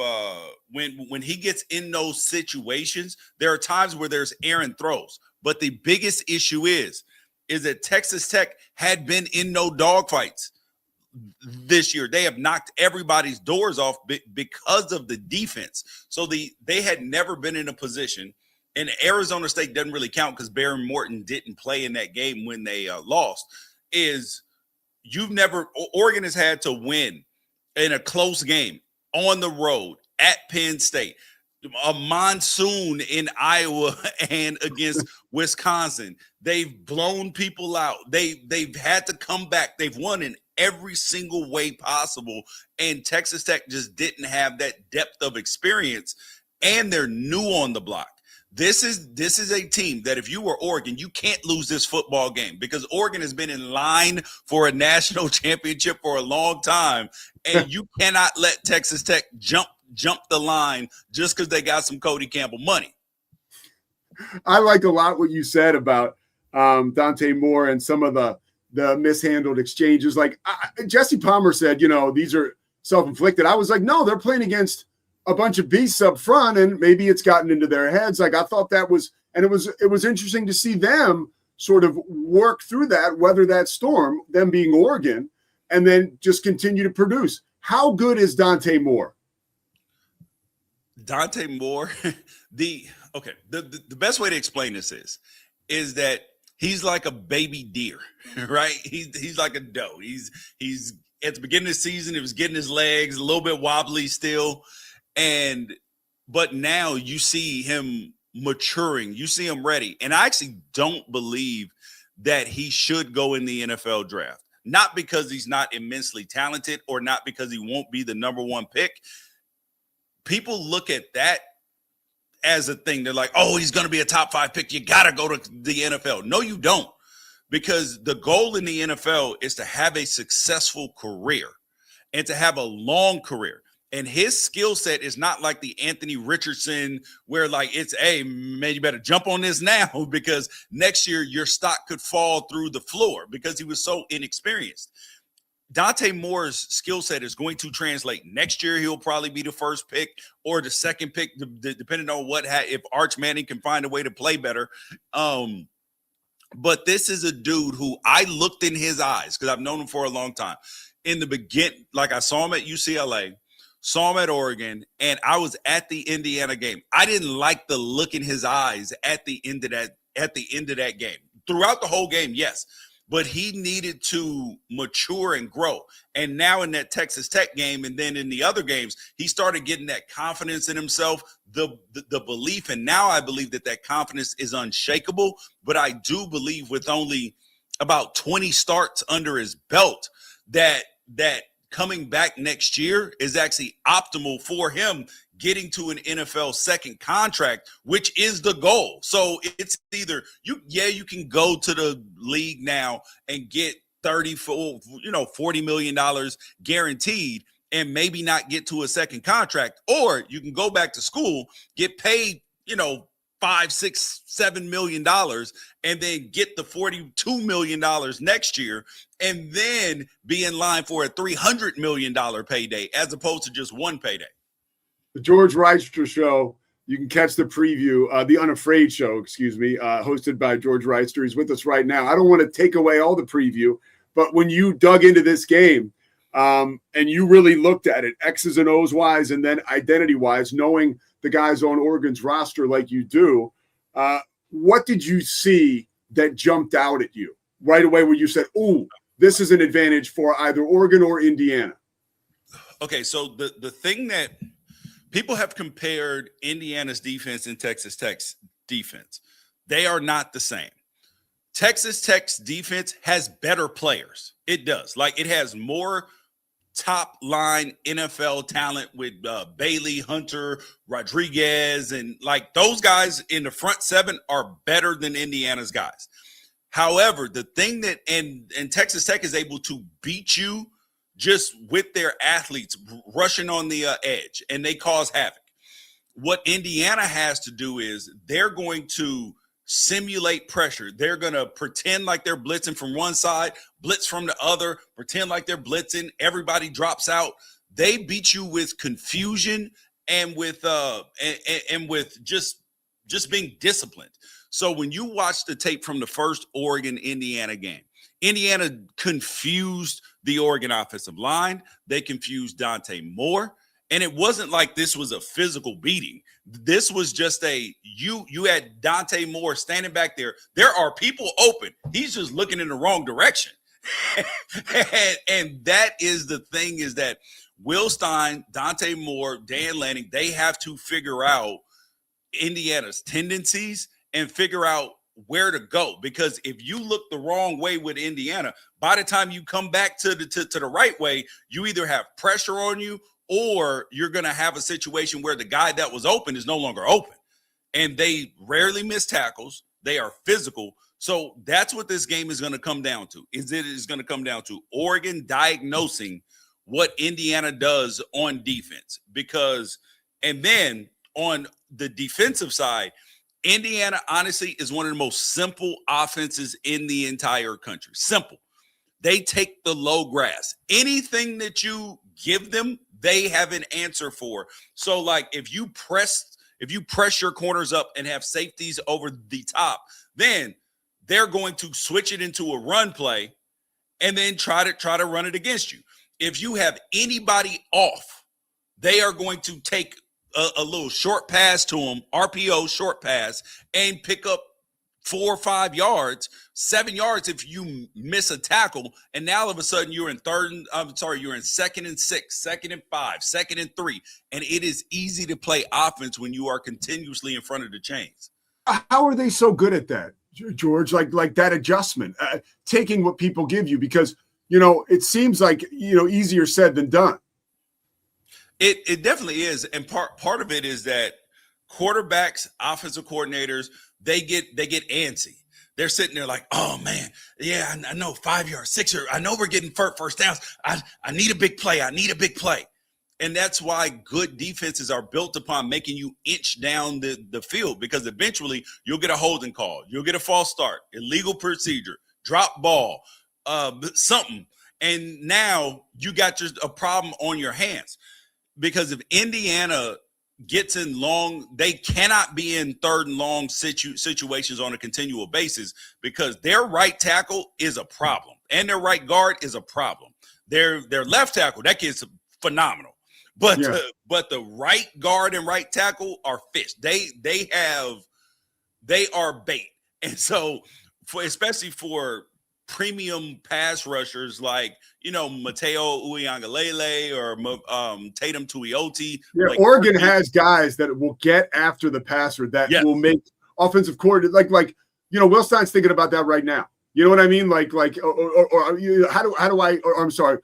when he gets in those situations, there are times where there's errant throws. But the biggest issue is that Texas Tech had been in no dogfights this year. They have knocked everybody's doors off because of the defense. So they had never been in a position, and Arizona State doesn't really count because Baron Morton didn't play in that game when they lost. Oregon has had to win in a close game on the road at Penn State, a monsoon in Iowa and against Wisconsin. They've blown people out. They've had to come back. They've won in every single way possible. And Texas Tech just didn't have that depth of experience, and they're new on the block. This is a team that if you were Oregon, you can't lose this football game, because Oregon has been in line for a national championship for a long time, and you cannot let Texas Tech jump the line just because they got some Cody Campbell money. I liked a lot what you said about Dante Moore and some of the mishandled exchanges. Like Jesse Palmer said, these are self-inflicted. I was like, no, they're playing against a bunch of beasts up front, and maybe it's gotten into their heads. Like, I thought that was, and it was interesting to see them sort of work through that, weather that storm, them being Oregon, and then just continue to produce. How good is Dante Moore? Dante Moore, the best way to explain this is that he's like a baby deer, right? He's like a doe. He's at the beginning of the season, he was getting his legs a little bit wobbly still, but now you see him maturing, you see him ready, and I actually don't believe that he should go in the NFL draft. Not because he's not immensely talented or not because he won't be the number one pick. People look at that as a thing. They're like, oh, he's going to be a top 5 pick. You got to go to the NFL. No, you don't. Because the goal in the NFL is to have a successful career and to have a long career. And his skill set is not like the Anthony Richardson where like it's, hey, man, you better jump on this now because next year your stock could fall through the floor because he was so inexperienced. Dante Moore's skill set is going to translate. Next year, he'll probably be the first pick or the second pick, depending on if Arch Manning can find a way to play better. But this is a dude who I looked in his eyes because I've known him for a long time. In the beginning, like I saw him at UCLA, saw him at Oregon, and I was at the Indiana game. I didn't like the look in his eyes at the end of that game. Throughout the whole game, yes. But he needed to mature and grow. And now in that Texas Tech game and then in the other games, he started getting that confidence in himself, the belief. And now I believe that confidence is unshakable. But I do believe with only about 20 starts under his belt that coming back next year is actually optimal for him getting to an NFL second contract, which is the goal. So it's either you can go to the league now and get $40 million guaranteed and maybe not get to a second contract, or you can go back to school, get paid, $5, $6, $7 million, and then get the $42 million next year, and then be in line for a $300 million payday as opposed to just one payday. The George Wrighster Show. You can catch the preview, the Unafraid Show, hosted by George Wrighster. He's with us right now. I don't want to take away all the preview, but when you dug into this game and you really looked at it, X's and O's wise, and then identity wise, knowing the guys on Oregon's roster like you do, what did you see that jumped out at you right away when you said, ooh, this is an advantage for either Oregon or Indiana? Okay, so the thing that people have compared Indiana's defense and Texas Tech's defense. They are not the same. Texas Tech's defense has better players. It does. Like, it has more top line NFL talent with Bailey, Hunter, Rodriguez, and like those guys in the front seven are better than Indiana's guys. However, the thing that and Texas Tech is able to beat you just with their athletes rushing on the edge, and they cause havoc. What Indiana has to do is they're going to simulate pressure. They're going to pretend like they're blitzing from one side, blitz from the other, pretend like they're blitzing. Everybody drops out. They beat you with confusion and with just being disciplined. So when you watch the tape from the first Oregon-Indiana game, Indiana confused the Oregon offensive line. They confused Dante Moore. And it wasn't like this was a physical beating. This was just you had Dante Moore standing back there. There are people open. He's just looking in the wrong direction. and that is the thing, is that Will Stein, Dante Moore, Dan Lanning, they have to figure out Indiana's tendencies and figure out where to go, because if you look the wrong way with Indiana, by the time you come back to the right way, you either have pressure on you or you're going to have a situation where the guy that was open is no longer open. And they rarely miss tackles. They are physical. So that's what this game is going to come down to. It is going to come down to Oregon diagnosing what Indiana does on defense, and then on the defensive side, Indiana, honestly, is one of the most simple offenses in the entire country. Simple. They take the low grass. Anything that you give them, they have an answer for. So, like, if you press your corners up and have safeties over the top, then they're going to switch it into a run play and then try to run it against you. if you have anybody off, they are going to take a little short pass to them, RPO short pass, and pick up 4 or 5 yards, 7 yards if you miss a tackle. And now all of a sudden you're in you're in 2nd and 6, 2nd and 5, 2nd and 3. And it is easy to play offense when you are continuously in front of the chains. How are they so good at that, George? Like that adjustment, taking what people give you, because, it seems like, easier said than done. It definitely is. And part of it is that quarterbacks, offensive coordinators, they get antsy. They're sitting there like, oh man, yeah, I know 5 yards, 6 yards. I know we're getting first downs. I need a big play. I need a big play. And that's why good defenses are built upon making you inch down the field, because eventually you'll get a holding call. You'll get a false start, illegal procedure, drop ball, something. And now you got just a problem on your hands, because if Indiana gets in long, they cannot be in 3rd and long situations on a continual basis, because their right tackle is a problem and their right guard is a problem. Their left tackle, that kid's phenomenal. But the right guard and right tackle are fish. They are bait. And so especially for premium pass rushers like, Mateo Uiagalelei or Tatum Tuioti. Yeah, like, Oregon has guys that will get after the passer that will make offensive coordinators like Will Stein's thinking about that right now. You know what I mean? I'm sorry,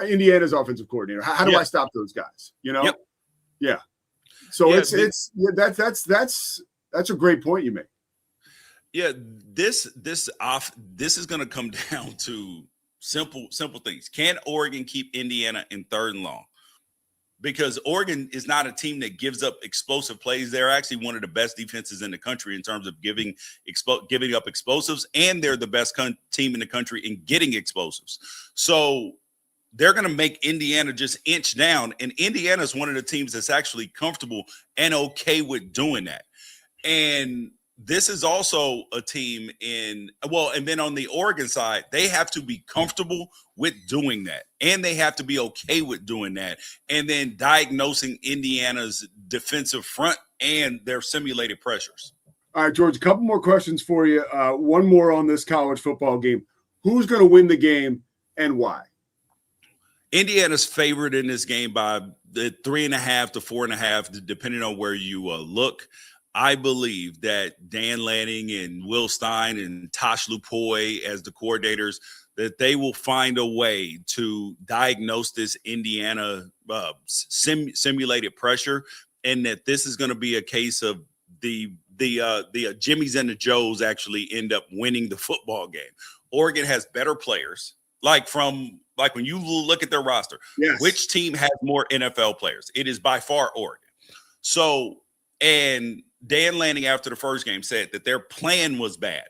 Indiana's offensive coordinator. How do I stop those guys? Yeah. So that's a great point you make. Yeah, this is going to come down to simple things. Can Oregon keep Indiana in 3rd and long? Because Oregon is not a team that gives up explosive plays. They're actually one of the best defenses in the country in terms of giving up explosives, and they're the best team in the country in getting explosives. So they're going to make Indiana just inch down, and Indiana is one of the teams that's actually comfortable and okay with doing that. And this is also a team and then on the Oregon side, they have to be comfortable with doing that, and they have to be okay with doing that, and then diagnosing Indiana's defensive front and their simulated pressures. All right, George, a couple more questions for you. One more on this college football game. Who's going to win the game and why? Indiana's favored in this game by the 3.5 to 4.5, depending on where you look. I believe that Dan Lanning and Will Stein and Tosh Lupoy as the coordinators, that they will find a way to diagnose this Indiana simulated pressure, and that this is going to be a case of the Jimmies and the Joes actually end up winning the football game. Oregon has better players, like when you look at their roster, which team has more NFL players? It is by far Oregon. So, and Dan Lanning after the first game said that their plan was bad.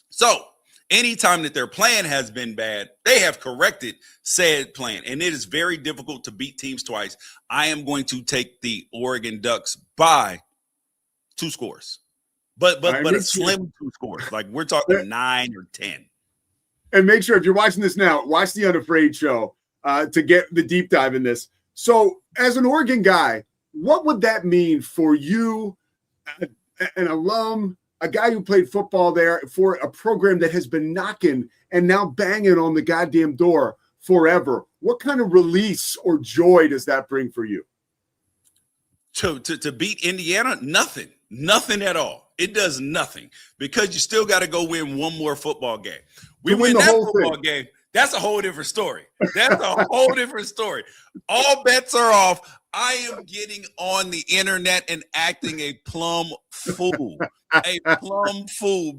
So anytime that their plan has been bad, they have corrected said plan. And it is very difficult to beat teams twice. I am going to take the Oregon Ducks by 2 scores. But a slim 2 scores. Like we're talking 9 or 10. And make sure if you're watching this now, watch the Unafraid Show to get the deep dive in this. So as an Oregon guy, what would that mean for you, an alum, a guy who played football there for a program that has been knocking and now banging on the goddamn door forever? What kind of release or joy does that bring for you? To beat Indiana? Nothing at all. It does nothing, because you still got to go win one more football game. We win that football game. That's a whole different story. That's a whole different story. All bets are off. I am getting on the internet and acting a plumb fool.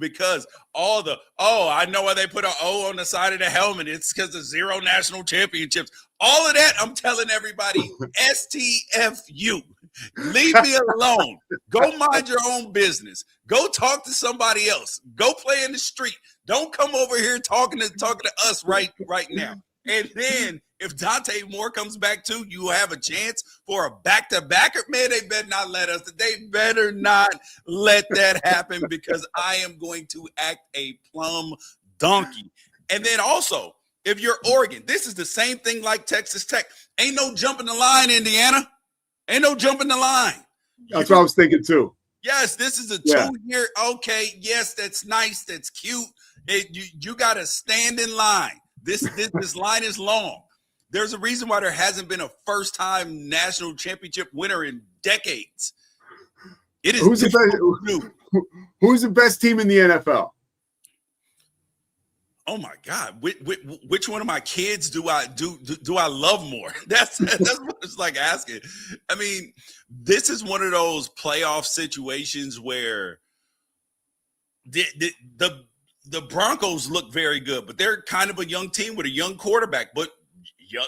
Because I know why they put an O on the side of the helmet. It's because of 0 national championships. All of that, I'm telling everybody, STFU. Leave me alone. Go mind your own business. Go talk to somebody else. Go play in the street. Don't come over here talking to us right now. And then if Dante Moore comes back too, you have a chance for a back-to-backer. Man, they better not let us. They better not let that happen, because I am going to act a plumb donkey. And then also, If you're Oregon, this is the same thing like Texas Tech. Ain't no jumping the line, Indiana. Ain't no jumping the line. That's what I was thinking too. Yes, this is a 2-year. Okay, yes, that's nice. That's cute. You got to stand in line. This line is long. There's a reason why there hasn't been a first-time national championship winner in decades. It is who's the best team in the NFL? Oh my God! Which one of my kids do I love more? That's what it's like asking. I mean, this is one of those playoff situations where the Broncos look very good, but they're kind of a young team with a young quarterback. But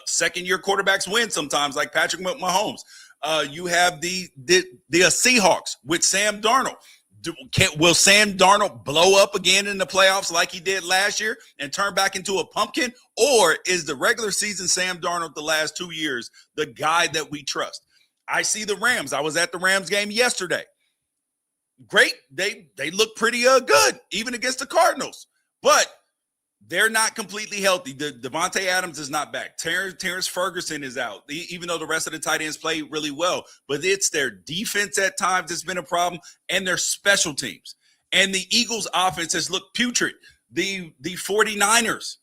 second-year quarterbacks win sometimes, like Patrick Mahomes. You have the Seahawks with Sam Darnold. Will Sam Darnold blow up again in the playoffs like he did last year and turn back into a pumpkin? Or is the regular season Sam Darnold the last 2 years the guy that we trust? I see the Rams. I was at the Rams game yesterday. Great. They look pretty good, even against the Cardinals. But they're not completely healthy. Devontae Adams is not back. Terrence Ferguson is out, even though the rest of the tight ends play really well. But it's their defense at times that's been a problem, and their special teams. And the Eagles' offense has looked putrid. The 49ers,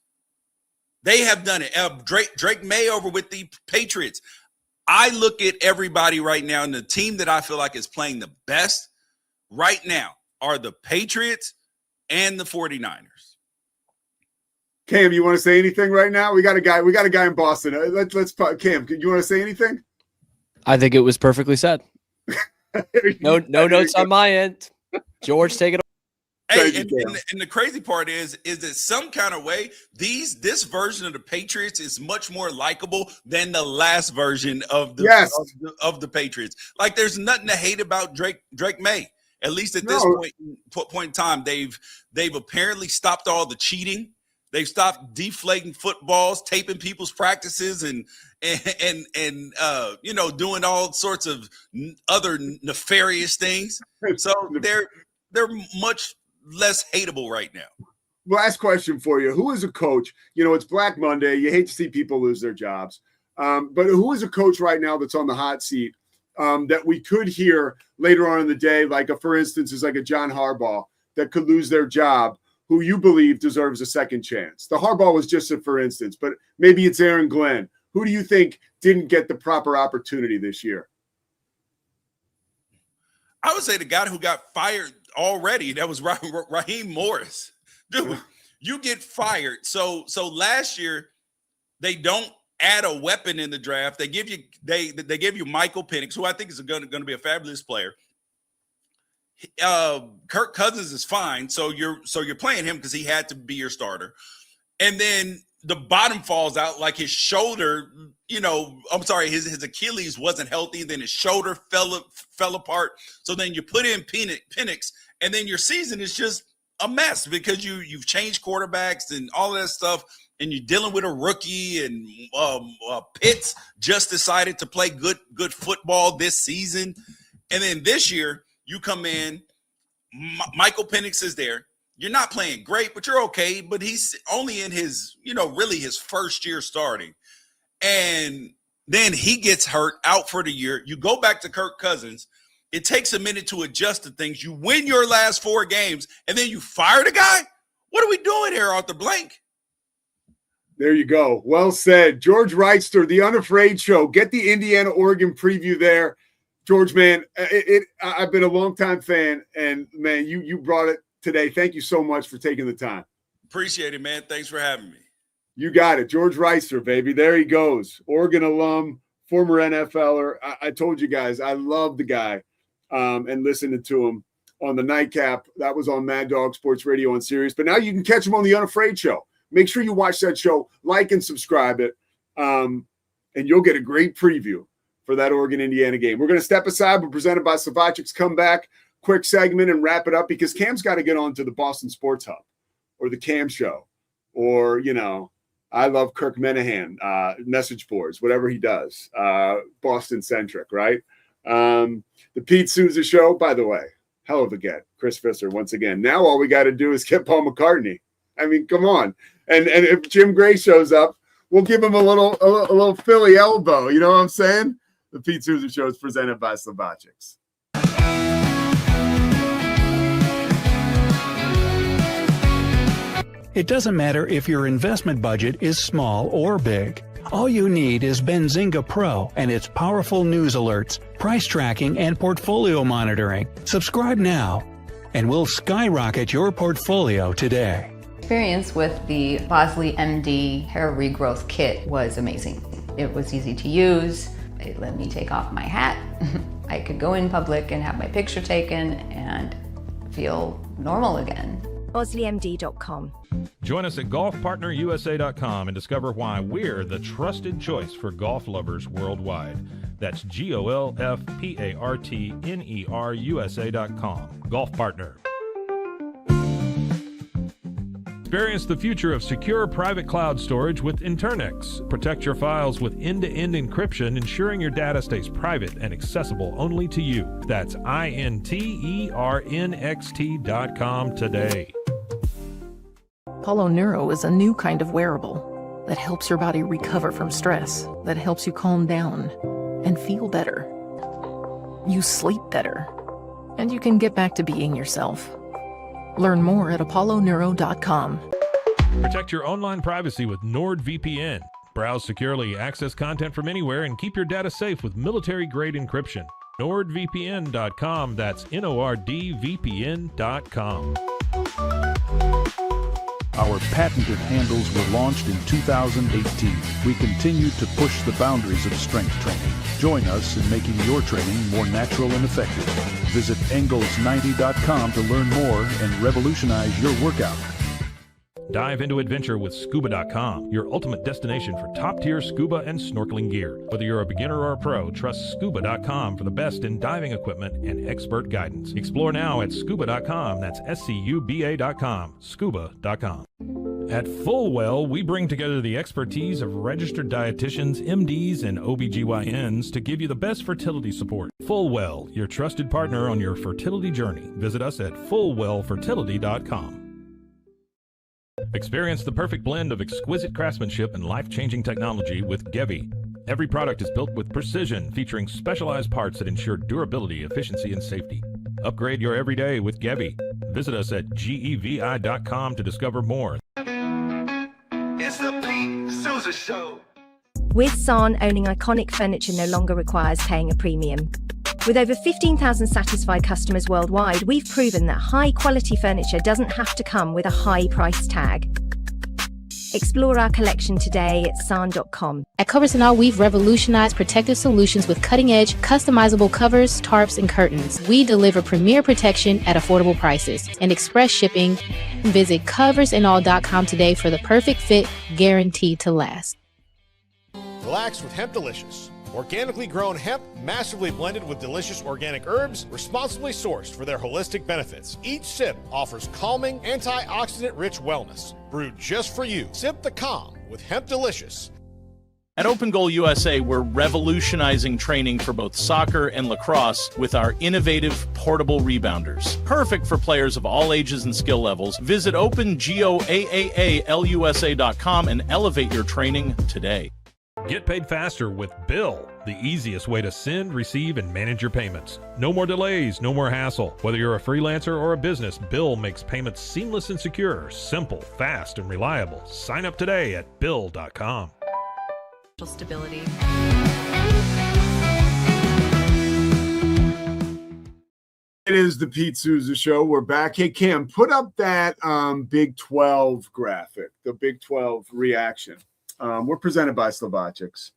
they have done it. Drake May over with the Patriots. I look at everybody right now, and the team that I feel like is playing the best right now are the Patriots and the 49ers. Cam, you want to say anything right now? We got a guy in Boston. Let's Cam, you want to say anything? I think it was perfectly said. No notes on my end. George, take it away. Hey, and the crazy part is that some kind of way this version of the Patriots is much more likable than the last version of the Patriots. Like, there's nothing to hate about Drake May. At least at this point in time, they've apparently stopped all the cheating. They've stopped deflating footballs, taping people's practices, and doing all sorts of other nefarious things. So they're much less hateable right now. Last question for you: who is a coach? It's Black Monday. You hate to see people lose their jobs, but who is a coach right now that's on the hot seat that we could hear later on in the day, for instance, is like a John Harbaugh that could lose their job, who you believe deserves a second chance? The Harbaugh was just a for instance, but maybe it's Aaron Glenn. Who do you think didn't get the proper opportunity this year? I would say the guy who got fired already, that was Raheem Morris. Dude, you get fired. So last year, they don't add a weapon in the draft. They give you Michael Penix, who I think is going to be a fabulous player. Kirk Cousins is fine, so you're playing him because he had to be your starter, and then the bottom falls out, like his shoulder. His Achilles wasn't healthy, and then his shoulder fell apart. So then you put in Penix, and then your season is just a mess because you've changed quarterbacks and all of that stuff, and you're dealing with a rookie, and Pitts just decided to play good football this season, and then this year. You come in, Michael Penix is there. You're not playing great, but you're okay. But he's only in his, really his first year starting. And then he gets hurt out for the year. You go back to Kirk Cousins. It takes a minute to adjust to things. You win your last 4 games, and then you fire the guy? What are we doing here, Arthur Blank? There you go. Well said. George Wrighster, the Unafraid Show. Get the Indiana-Oregon preview there. George, man, I've been a longtime fan, and, man, you brought it today. Thank you so much for taking the time. Appreciate it, man. Thanks for having me. You got it. George Wrighster, baby. There he goes. Oregon alum, former NFLer. I told you guys, I love the guy and listening to him on the nightcap. That was on Mad Dog Sports Radio on Sirius. But now you can catch him on the Unafraid Show. Make sure you watch that show, like and subscribe it, and you'll get a great preview for that Oregon-Indiana game. We're going to step aside. We're presented by Savachik's Comeback. Quick segment and wrap it up because Cam's got to get on to the Boston Sports Hub or the Cam Show or, I love Kirk Menahan, message boards, whatever he does, Boston-centric, right? The Pete Sousa Show, by the way, hell of a get. Chris Fisser, once again. Now all we got to do is get Paul McCartney. I mean, come on. And if Jim Gray shows up, we'll give him a little Philly elbow. You know what I'm saying? The Pete Sousa Show is presented by Slovakics. It doesn't matter if your investment budget is small or big. All you need is Benzinga Pro and its powerful news alerts, price tracking, and portfolio monitoring. Subscribe now, and we'll skyrocket your portfolio today. Experience with the Bosley MD hair regrowth kit was amazing. It was easy to use. It let me take off my hat. I could go in public and have my picture taken and feel normal again. BosleyMD.com. Join us at golfpartnerusa.com and discover why we're the trusted choice for golf lovers worldwide. That's GOLFPARTNERUSA.com. Golf Partner. Experience the future of secure private cloud storage with Internix. Protect your files with end-to-end encryption, ensuring your data stays private and accessible only to you. That's INTERNXT.com today. Apollo Neuro is a new kind of wearable that helps your body recover from stress, that helps you calm down and feel better. You sleep better, and you can get back to being yourself. Learn more at apolloneuro.com. Protect your online privacy with NordVPN. Browse securely, access content from anywhere, and keep your data safe with military-grade encryption. NordVPN.com. That's NORDVPN.com. Our patented handles were launched in 2018. We continue to push the boundaries of strength training. Join us in making your training more natural and effective. Visit Engels90.com to learn more and revolutionize your workout. Dive into adventure with Scuba.com, your ultimate destination for top-tier scuba and snorkeling gear. Whether you're a beginner or a pro, trust Scuba.com for the best in diving equipment and expert guidance. Explore now at Scuba.com. That's SCUBA.com. Scuba.com. At Fullwell, we bring together the expertise of registered dietitians, MDs, and OBGYNs to give you the best fertility support. Fullwell, your trusted partner on your fertility journey. Visit us at FullwellFertility.com. Experience the perfect blend of exquisite craftsmanship and life-changing technology with Gevi. Every product is built with precision, featuring specialized parts that ensure durability, efficiency, and safety. Upgrade your everyday with Gevi. Visit us at GEVI.com to discover more. It's the Pete Sousa Show. With San, owning iconic furniture no longer requires paying a premium. With over 15,000 satisfied customers worldwide, we've proven that high-quality furniture doesn't have to come with a high price tag. Explore our collection today at san.com. At Covers & All, we've revolutionized protective solutions with cutting-edge, customizable covers, tarps, and curtains. We deliver premier protection at affordable prices and express shipping. Visit coversandall.com today for the perfect fit, guaranteed to last. Relax with Hemp Delicious. Organically grown hemp, massively blended with delicious organic herbs, responsibly sourced for their holistic benefits. Each sip offers calming, antioxidant-rich wellness. Brewed just for you. Sip the calm with Hemp Delicious. At Open Goal USA, we're revolutionizing training for both soccer and lacrosse with our innovative portable rebounders. Perfect for players of all ages and skill levels. Visit OpenGOAAALUSA.com and elevate your training today. Get paid faster with Bill, the easiest way to send, receive, and manage your payments. No more delays, no more hassle. Whether you're a freelancer or a business, Bill makes payments seamless and secure, simple, fast, and reliable. Sign up today at Bill.com. Stability. It is the Pete Sousa Show. We're back. Hey, Cam, put up that Big 12 graphic, the Big 12 reaction. We're presented by Slovakics.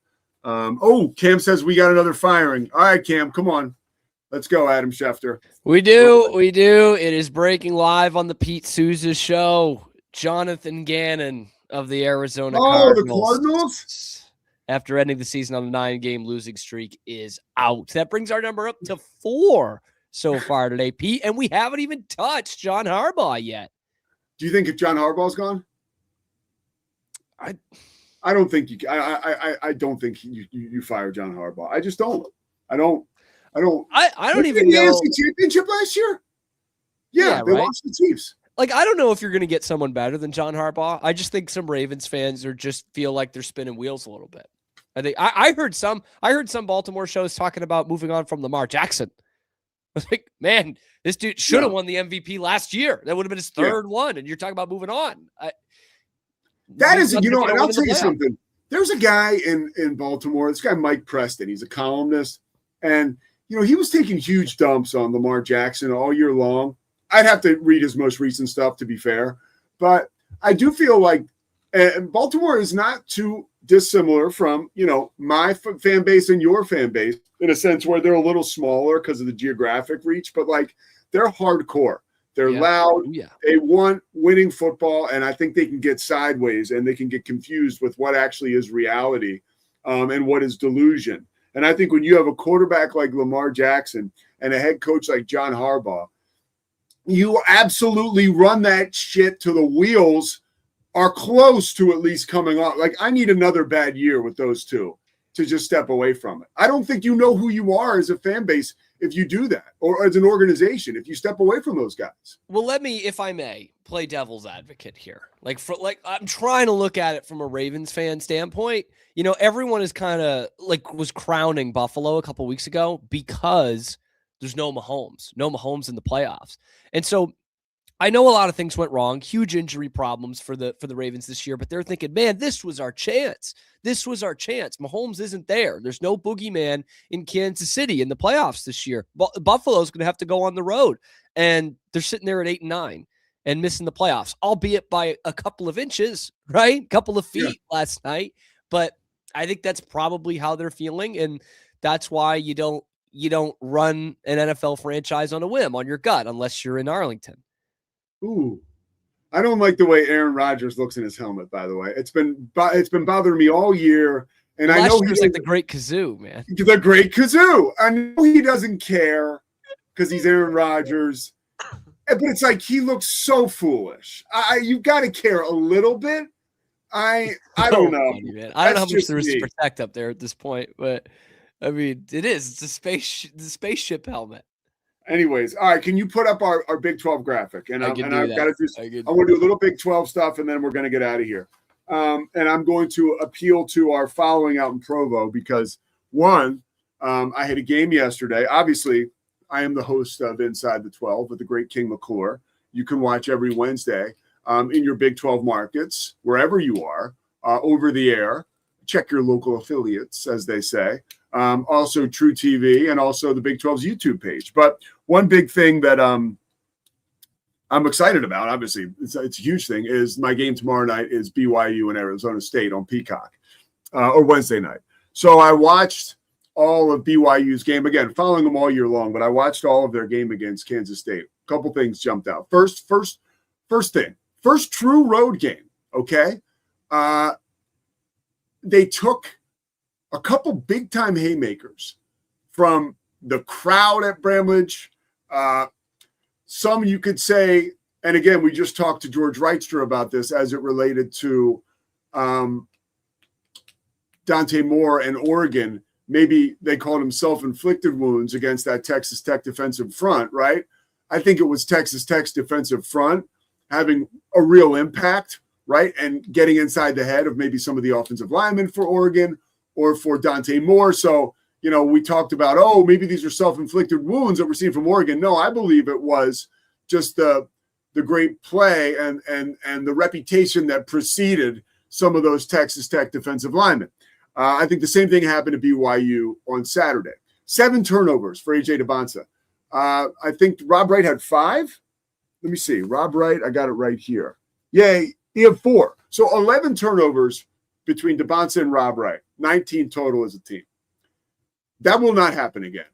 Cam says we got another firing. All right, Cam, come on. Let's go, Adam Schefter. We do. It is breaking live on the Pete Sousa Show. Jonathan Gannon of the Arizona Cardinals. The Cardinals? After ending the season on a 9-game losing streak, is out. That brings our number up to 4 so far today, Pete, and we haven't even touched John Harbaugh yet. Do you think if John Harbaugh's gone? I don't think you. I don't think you fire John Harbaugh. I just don't. I don't even know. The AFC Championship last year. Yeah, they lost the Chiefs. Like, I don't know if you're going to get someone better than John Harbaugh. I just think some Ravens fans just feel like they're spinning wheels a little bit. I think I heard some Baltimore shows talking about moving on from Lamar Jackson. I was like, man, this dude should have won the MVP last year. That would have been his third one, and you're talking about moving on. That is, and I'll tell you something. There's a guy in Baltimore, this guy Mike Preston. He's a columnist, and he was taking huge dumps on Lamar Jackson all year long. I'd have to read his most recent stuff to be fair, but I do feel like Baltimore is not too dissimilar from my fan base and your fan base in a sense where they're a little smaller because of the geographic reach, but like they're hardcore. They're loud. They want winning football, and I think they can get sideways and they can get confused with what actually is reality and what is delusion. And I think when you have a quarterback like Lamar Jackson and a head coach like John Harbaugh, you absolutely run that shit to the wheels are close to at least coming off. Like, I need another bad year with those two to just step away from it. I don't think you know who you are as a fan base if you do that, or as an organization, if you step away from those guys. Well, let me, if I may, play devil's advocate here. I'm trying to look at it from a Ravens fan standpoint. Everyone is kind of was crowning Buffalo a couple weeks ago because there's no Mahomes in the playoffs. And so I know a lot of things went wrong, huge injury problems for the Ravens this year, but they're thinking, man, this was our chance. This was our chance. Mahomes isn't there. There's no boogeyman in Kansas City in the playoffs this year. Buffalo's going to have to go on the road, and they're sitting there at 8-9 and missing the playoffs, albeit by a couple of inches, right? A couple of feet last night. But I think that's probably how they're feeling, and that's why you don't run an NFL franchise on a whim, on your gut, unless you're in Arlington. Ooh, I don't like the way Aaron Rodgers looks in his helmet, by the way. It's been bothering me all year. And I know he's like the great kazoo, man. The great kazoo. I know he doesn't care because he's Aaron Rodgers. But it's like he looks so foolish. You've got to care a little bit. I don't know. Funny, man. I don't know how much there is to protect up there at this point, but I mean, it is. It's the spaceship helmet. Anyways, all right. Can you put up our Big 12 graphic? And I've got to do. I want to do a little Big 12 stuff, and then we're going to get out of here. And I'm going to appeal to our following out in Provo because one, I had a game yesterday. Obviously, I am the host of Inside the 12 with the great King McClure. You can watch every Wednesday in your Big 12 markets, wherever you are, over the air. Check your local affiliates, as they say. Also True TV and also the Big 12's YouTube page. But one big thing that I'm excited about, obviously, it's a huge thing, is my game tomorrow night is BYU and Arizona State on Peacock, or Wednesday night. So I watched all of BYU's game, again, following them all year long, but I watched all of their game against Kansas State. A couple things jumped out. First thing, first true road game, okay? They took a couple big-time haymakers from the crowd at Bramlage. Some you could say, and again, we just talked to George Wrighster about this as it related to Dante Moore and Oregon. Maybe they called them self-inflicted wounds against that Texas Tech defensive front, right? I think it was Texas Tech's defensive front having a real impact, right? And getting inside the head of maybe some of the offensive linemen for Oregon or for Dante Moore. So, we talked about, maybe these are self-inflicted wounds that we're seeing from Oregon. No, I believe it was just the great play and the reputation that preceded some of those Texas Tech defensive linemen. I think the same thing happened to BYU on Saturday. 7 turnovers for A.J. Debonsa. I think Rob Wright had 5. Let me see. Rob Wright, I got it right here. Yeah, he had 4. So 11 turnovers between Debonsa and Rob Wright. 19 total as a team. That will not happen again.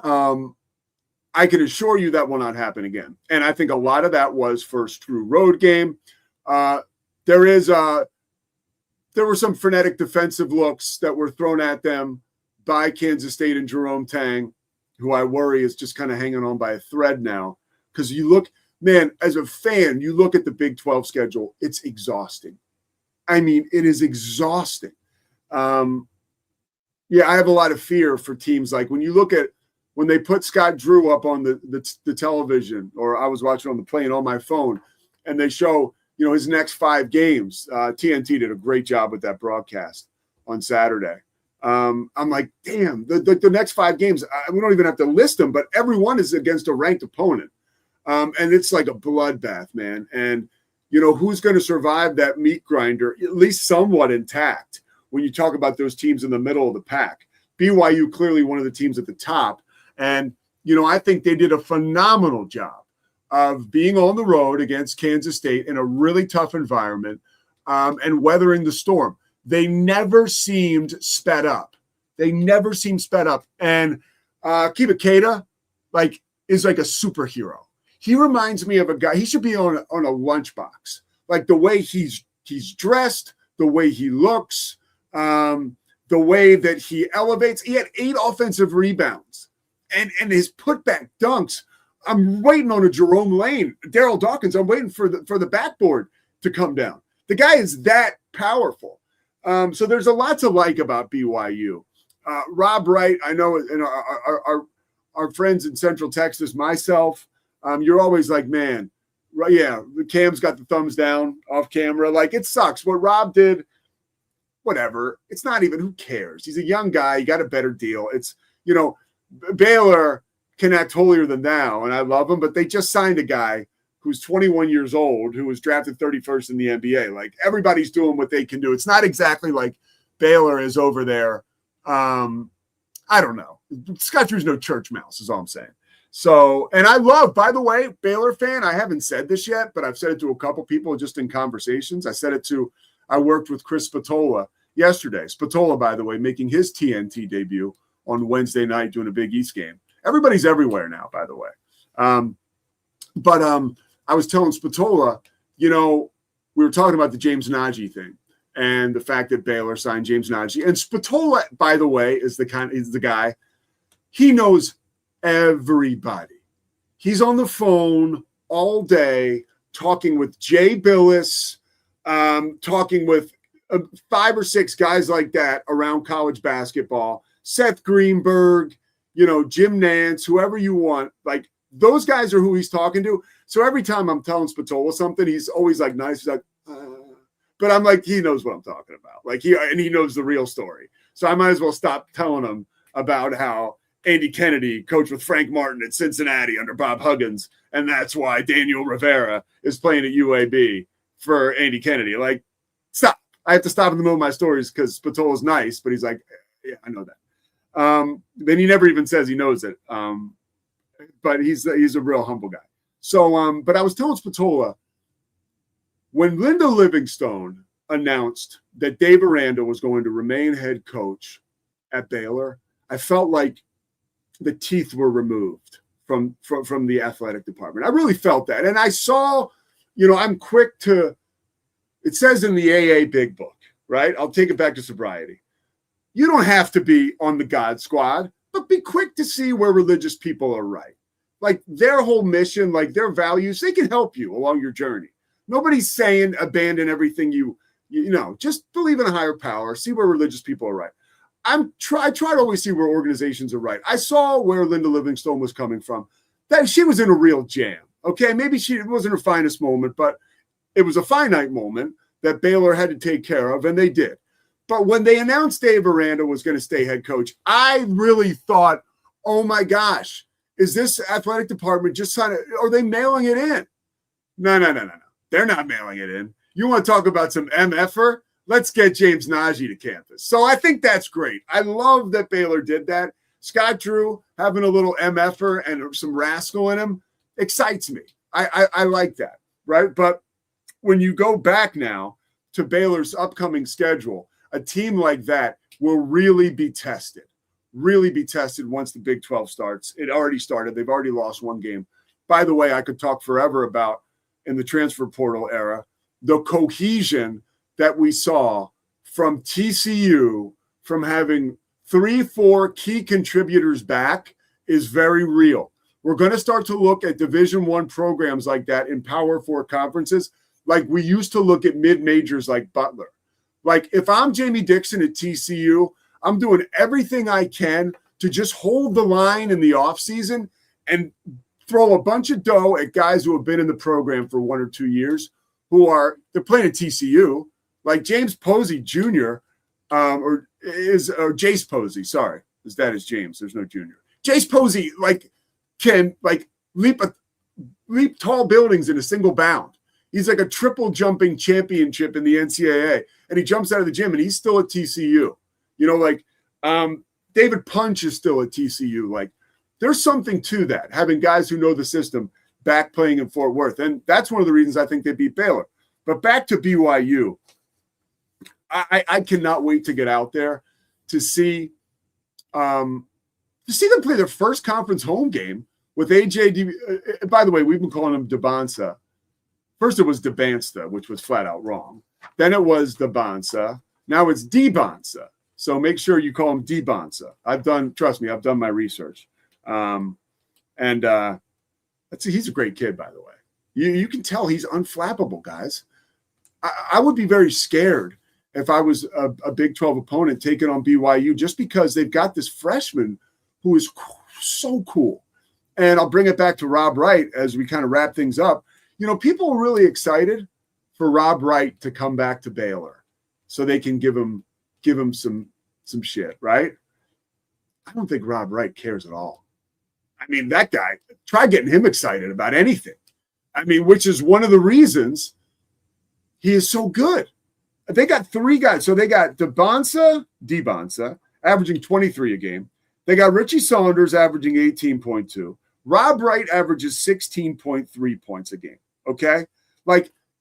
I can assure you that will not happen again. And I think a lot of that was first true road game. There were some frenetic defensive looks that were thrown at them by Kansas State and Jerome Tang, who I worry is just kind of hanging on by a thread now. Because you look, man, as a fan, you look at the Big 12 schedule, it's exhausting. I mean, it is exhausting. I have a lot of fear for teams. Like when you look at when they put Scott Drew up on the television, or I was watching on the plane on my phone, and they show, his next 5 games. TNT did a great job with that broadcast on Saturday. I'm like, damn, the next 5 games, we don't even have to list them, but everyone is against a ranked opponent. And it's like a bloodbath, man. And, who's going to survive that meat grinder, at least somewhat intact, when you talk about those teams in the middle of the pack? BYU clearly one of the teams at the top. And, I think they did a phenomenal job of being on the road against Kansas State in a really tough environment and weathering the storm. They never seemed sped up. And Kiba Keita, is like a superhero. He reminds me of a guy. He should be on a lunchbox. Like the way he's dressed, the way he looks, the way that he elevates. He had 8 offensive rebounds, and his putback dunks. I'm waiting on a Jerome Lane, Daryl Dawkins. I'm waiting for the backboard to come down. The guy is that powerful. So there's a lot to like about BYU. Rob Wright, I know, and our friends in Central Texas, myself, you're always like, man, right? Yeah, Cam's got the thumbs down off camera. Like, it sucks. What Rob did, whatever. It's not even, who cares? He's a young guy. He got a better deal. It's, Baylor can act holier than thou, and I love him, but they just signed a guy who's 21 years old, who was drafted 31st in the NBA. Like, everybody's doing what they can do. It's not exactly like Baylor is over there. I don't know. Scott Drew's no church mouse is all I'm saying. So, and I love, by the way, Baylor fan, I haven't said this yet, but I've said it to a couple people just in conversations. I worked with Chris Spatola yesterday. Spatola, by the way, making his TNT debut on Wednesday night doing a Big East game. Everybody's everywhere now, by the way. But I was telling Spatola, we were talking about the James Najee thing and the fact that Baylor signed James Najee. And Spatola, by the way, is the guy. He knows everybody. He's on the phone all day talking with Jay Billis, talking with 5 or 6 guys like that around college basketball, Seth Greenberg, Jim Nance, whoever you want. Like, those guys are who he's talking to. So every time I'm telling Spatola something, he's always like nice. He's like, but I'm like, he knows what I'm talking about. Like, he knows the real story. So I might as well stop telling him about how Andy Kennedy coached with Frank Martin at Cincinnati under Bob Huggins, and that's why Daniel Rivera is playing at UAB for Andy Kennedy. Like, stop. I have to stop in the middle of my stories because Spatola's nice, but he's like, yeah, I know that. Then he never even says he knows it. But he's a real humble guy. So, but I was telling Spatola, when Linda Livingstone announced that Dave Aranda was going to remain head coach at Baylor, I felt like the teeth were removed from the athletic department. I really felt that. And I saw, I'm quick to, it says in the AA Big Book, right? I'll take it back to sobriety. You don't have to be on the God Squad, but be quick to see where religious people are right. Like, their whole mission, like their values, they can help you along your journey. Nobody's saying abandon everything you just believe in a higher power, see where religious people are right. I try to always see where organizations are right. I saw where Linda Livingstone was coming from. That she was in a real jam. Okay, maybe it wasn't her finest moment, but it was a finite moment that Baylor had to take care of, and they did. But when they announced Dave Aranda was going to stay head coach, I really thought, oh my gosh, is this athletic department just are they mailing it in? No. They're not mailing it in. You want to talk about some MFer? Let's get James Najee to campus. So I think that's great. I love that Baylor did that. Scott Drew having a little MFer and some rascal in him excites me. I like that, right? But when you go back now to Baylor's upcoming schedule, a team like that will really be tested once the Big 12 starts. It already started. They've already lost 1 game. By the way, I could talk forever about, in the transfer portal era, the cohesion that we saw from TCU, from having 3-4 key contributors back, is very real. We're going to start to look at Division I programs like that in Power 4 conferences, like we used to look at mid-majors like Butler. Like, if I'm Jamie Dixon at TCU, I'm doing everything I can to just hold the line in the offseason and throw a bunch of dough at guys who have been in the program for 1 or 2 years they're playing at TCU, like James Posey Jr. Or Jace Posey. Sorry, his dad is James. There's no junior. Jace Posey can leap tall buildings in a single bound. He's like a triple jumping championship in the NCAA, and he jumps out of the gym, and he's still at TCU. David Punch is still at TCU. There's something to that, having guys who know the system back playing in Fort Worth. And that's one of the reasons I think they beat Baylor. But back to BYU, I cannot wait to get out there to see them play their first conference home game with AJ. By the way, we've been calling him DeBonsa. First it was DeBansta, which was flat out wrong. Then it was DeBonsa. Now it's DeBonsa. So make sure you call him DeBonsa. Trust me, I've done my research. He's a great kid, by the way. You can tell he's unflappable, guys. I would be very scared if I was a Big 12 opponent taking on BYU, just because they've got this freshman who is so cool. And I'll bring it back to Rob Wright as we kind of wrap things up. People are really excited for Rob Wright to come back to Baylor so they can give him some shit, right? I don't think Rob Wright cares at all. I mean, that guy, try getting him excited about anything. I mean, which is one of the reasons he is so good. They got 3 guys. So they got DeBonsa, averaging 23 a game. They got Richie Saunders averaging 18.2. Rob Wright averages 16.3 points a game. Okay?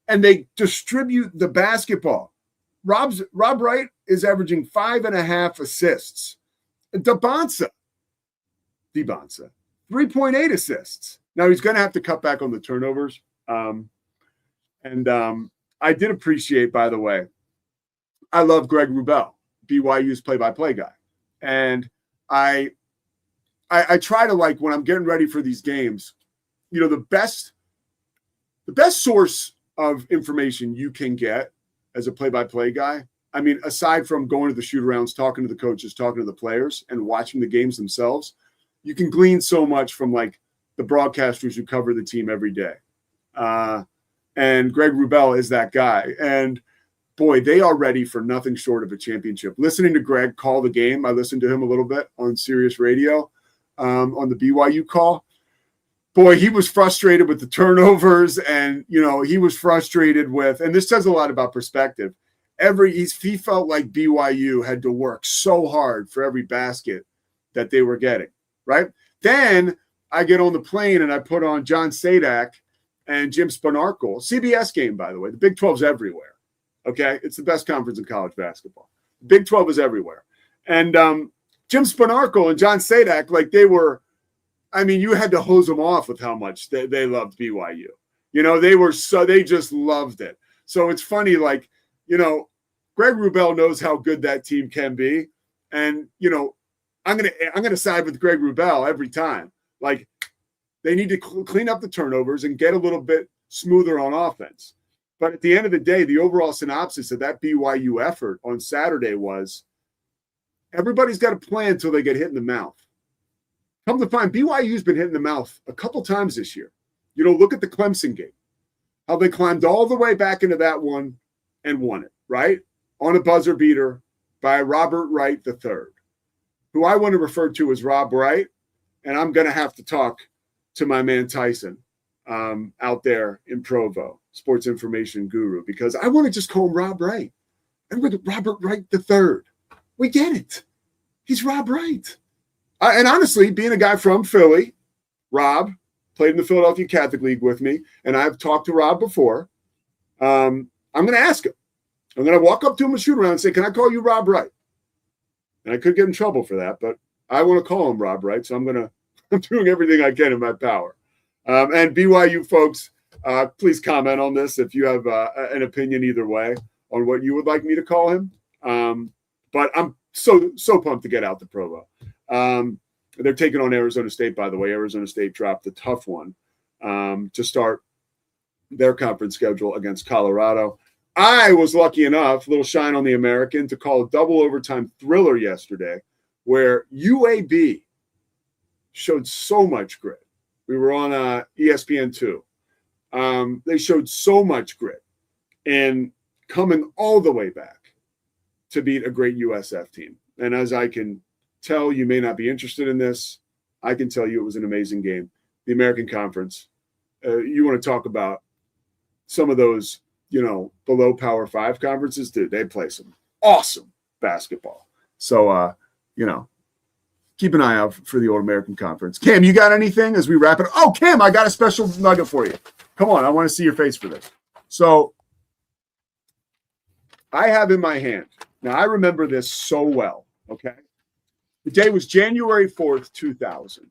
And they distribute the basketball. Rob Wright is averaging 5.5 assists. DeBonsa, 3.8 assists. Now he's going to have to cut back on the turnovers. I did appreciate, by the way, I love Greg Wrubell, BYU's play-by-play guy. And I try to, when I'm getting ready for these games, the best source of information you can get as a play-by-play guy, I mean, aside from going to the shoot-arounds, talking to the coaches, talking to the players, and watching the games themselves, you can glean so much from, the broadcasters who cover the team every day. And Greg Wrubell is that guy. And, boy, they are ready for nothing short of a championship. Listening to Greg call the game, I listened to him a little bit on Sirius Radio on the BYU call. Boy, he was frustrated with the turnovers, and, he was frustrated with – and this says a lot about perspective. He felt like BYU had to work so hard for every basket that they were getting, right? Then I get on the plane and I put on John Sadak and Jim Spanarkel. CBS game, by the way. The Big 12's everywhere, okay? It's the best conference in college basketball. The Big 12 is everywhere. And Jim Spanarkel and John Sadak, they were – I mean, you had to hose them off with how much they loved BYU. They just loved it. So it's funny, Greg Wrubell knows how good that team can be. And, I'm gonna side with Greg Wrubell every time. They need to clean up the turnovers and get a little bit smoother on offense. But at the end of the day, the overall synopsis of that BYU effort on Saturday was everybody's got a plan until they get hit in the mouth. Come to find, BYU's been hit in the mouth a couple times this year. Look at the Clemson game, how they climbed all the way back into that one and won it, right? On a buzzer beater by Robert Wright III, who I want to refer to as Rob Wright. And I'm going to have to talk to my man Tyson out there in Provo, sports information guru, because I want to just call him Rob Wright. And with Robert Wright III, we get it. He's Rob Wright. And honestly, being a guy from Philly, Rob played in the Philadelphia Catholic League with me, and I've talked to Rob before. I'm going to ask him. I'm going to walk up to him and shoot around and say, can I call you Rob Wright? And I could get in trouble for that, but I want to call him Rob Wright, so I'm doing everything I can in my power. And BYU folks, please comment on this if you have an opinion either way on what you would like me to call him. But I'm so pumped to get out to Provo. They're taking on Arizona State, by the way. Arizona State dropped a tough one to start their conference schedule against Colorado. I was lucky enough, a little shine on the American, to call a double overtime thriller yesterday where UAB showed so much grit. We were on ESPN2. They showed so much grit in coming all the way back to beat a great USF team. And as I can tell, you may not be interested in this. I can tell you it was an amazing game. The American Conference. You want to talk about some of those, below Power 5 conferences? Dude, they play some awesome basketball. So, keep an eye out for the Old American Conference. Cam, you got anything as we wrap it? Oh, Cam, I got a special nugget for you. Come on, I want to see your face for this. So I have in my hand, now I remember this so well, okay? The day was January 4th, 2000.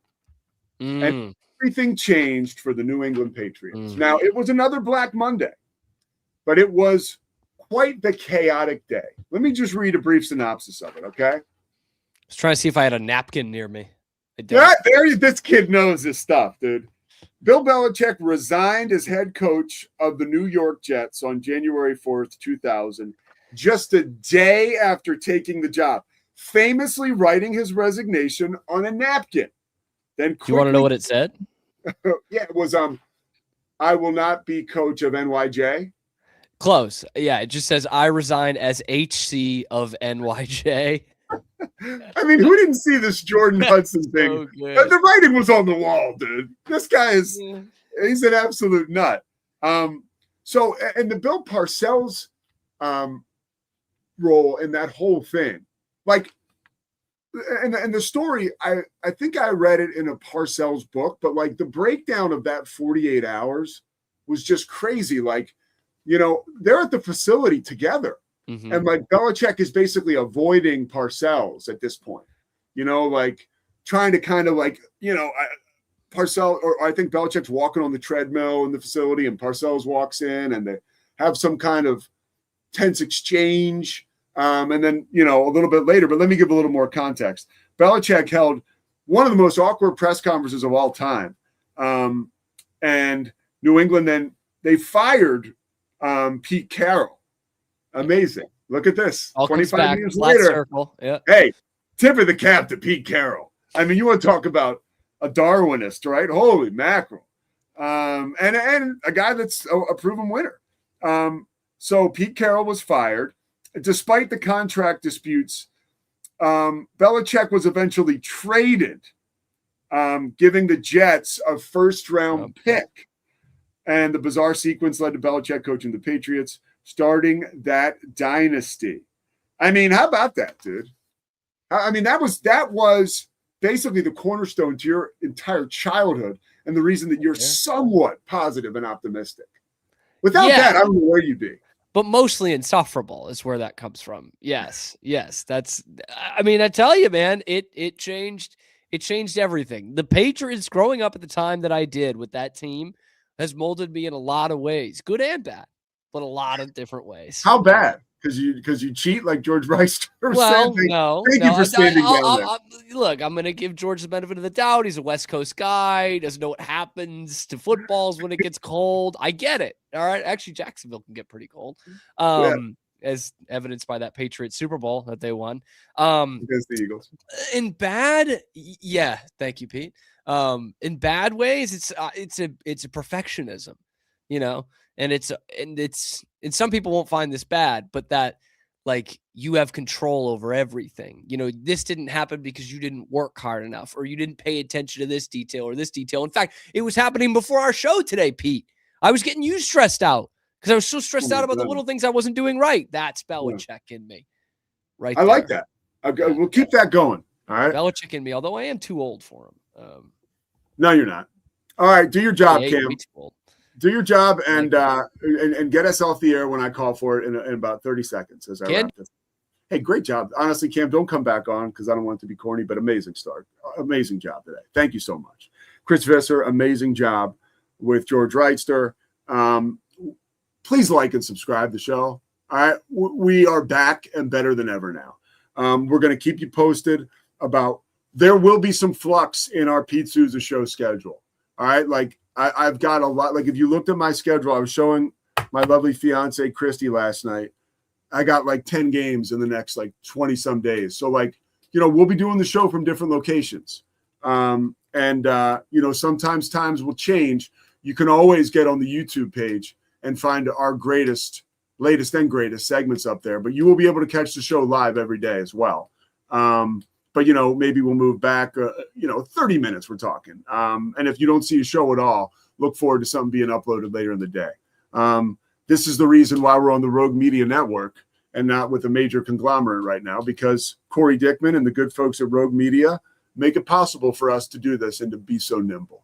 And everything changed for the New England Patriots. Now, it was another Black Monday, but it was quite the chaotic day. Let me just read a brief synopsis of it, okay? I was trying to see if I had a napkin near me. This kid knows this stuff, dude. Bill Belichick resigned as head coach of the New York Jets on January 4th, 2000, just a day after taking the job, famously writing his resignation on a napkin. Then you want to know what it said? Yeah, it was I will not be coach of NYJ. Close. Yeah, it just says I resign as HC of NYJ. I mean, who didn't see this Jordan Hudson thing? So the writing was on the wall, dude. This guy he's an absolute nut. So, and the Bill Parcells role in that whole thing, like, and the story, I think I read it in a Parcells book, but like the breakdown of that 48 hours was just crazy. Like, they're at the facility together. And like Belichick is basically avoiding Parcells at this point, like trying to kind of like, Parcells, or I think Belichick's walking on the treadmill in the facility and Parcells walks in and they have some kind of tense exchange. And then, a little bit later, but let me give a little more context. Belichick held one of the most awkward press conferences of all time. And New England, then they fired Pete Carroll. Amazing. Look at this. All 25 years later. Yeah. Hey, tip of the cap to Pete Carroll. I mean, you want to talk about a Darwinist, right? Holy mackerel. And a guy that's a proven winner. So Pete Carroll was fired. Despite the contract disputes, Belichick was eventually traded, giving the Jets a first-round pick. And the bizarre sequence led to Belichick coaching the Patriots, starting that dynasty. I mean, how about that, dude? I mean, that was basically the cornerstone to your entire childhood and the reason that you're somewhat positive and optimistic. Without that, I don't know where you'd be. But mostly insufferable is where that comes from. Yes. That's, I mean, I tell you, man, it changed everything. The Patriots growing up at the time that I did with that team has molded me in a lot of ways, good and bad, but a lot of different ways. How bad? Because you cheat like George Wrighster. Well, Thank you for standing down there. Look, I'm going to give George the benefit of the doubt. He's a West Coast guy. He doesn't know what happens to footballs when it gets cold. I get it. All right. Actually, Jacksonville can get pretty cold, as evidenced by that Patriots Super Bowl that they won. Against the Eagles. In bad, yeah. Thank you, Pete. In bad ways, it's a perfectionism, and some people won't find this bad, but that like you have control over everything. This didn't happen because you didn't work hard enough or you didn't pay attention to this detail or this detail. In fact, it was happening before our show today, Pete. I was getting you stressed out because I was so stressed out about the little things I wasn't doing right. That's Belichick in me. Right. I like that. Okay, we'll keep that going. All right. Belichick in me, although I am too old for him. No, you're not. All right. Do your job, Yeah, Cam. Do your job and get us off the air when I call for it in about 30 seconds. As I wrap this. Hey, great job. Honestly, Cam, don't come back on because I don't want it to be corny, but amazing start. Amazing job today. Thank you so much. Chris Visser, amazing job with George Wrighster. Please like and subscribe to the show. All right. We are back and better than ever now. We're going to keep you posted about there will be some flux in our Pete Sousa Show schedule. All right. Like I've got a lot. Like if you looked at my schedule, I was showing my lovely fiance, Christy, last night. I got like 10 games in the next like 20 some days. So like we'll be doing the show from different locations. Sometimes times will change. You can always get on the YouTube page and find our latest and greatest segments up there, but you will be able to catch the show live every day as well. But maybe we'll move back, 30 minutes we're talking. And if you don't see a show at all, look forward to something being uploaded later in the day. This is the reason why we're on the Rogue Media Network and not with a major conglomerate right now, because Corey Dickman and the good folks at Rogue Media make it possible for us to do this and to be so nimble.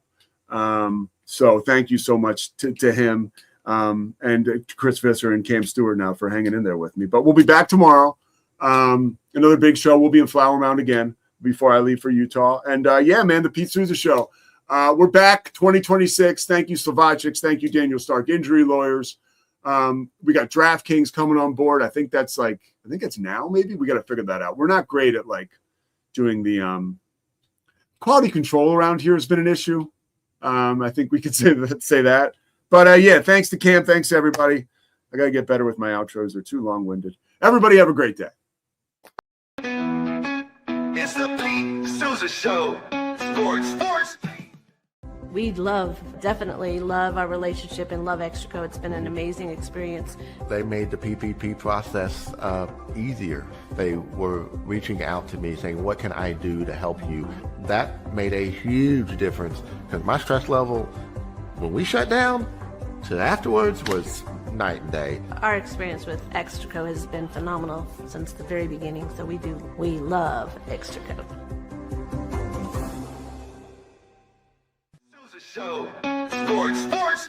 So thank you so much to him and Chris Visser and Cam Stewart now for hanging in there with me. But we'll be back tomorrow. Another big show. We'll be in Flower Mound again before I leave for Utah. And the Pete Sousa Show. We're back 2026. Thank you, Slovacics. Thank you, Daniel Stark, injury lawyers. We got DraftKings coming on board. I think it's now, maybe. We got to figure that out. We're not great at doing the quality control around here has been an issue. I think we could say that. But thanks to Cam. Thanks to everybody. I got to get better with my outros. They're too long-winded. Everybody have a great day. It's the Pete Sousa Show. Sports. We definitely love our relationship and love Extraco. It's been an amazing experience. They made the PPP process easier. They were reaching out to me saying, what can I do to help you? That made a huge difference because my stress level, when we shut down, to afterwards was night and day. Our experience with Extraco has been phenomenal since the very beginning, so we love Extraco. Show. Sports.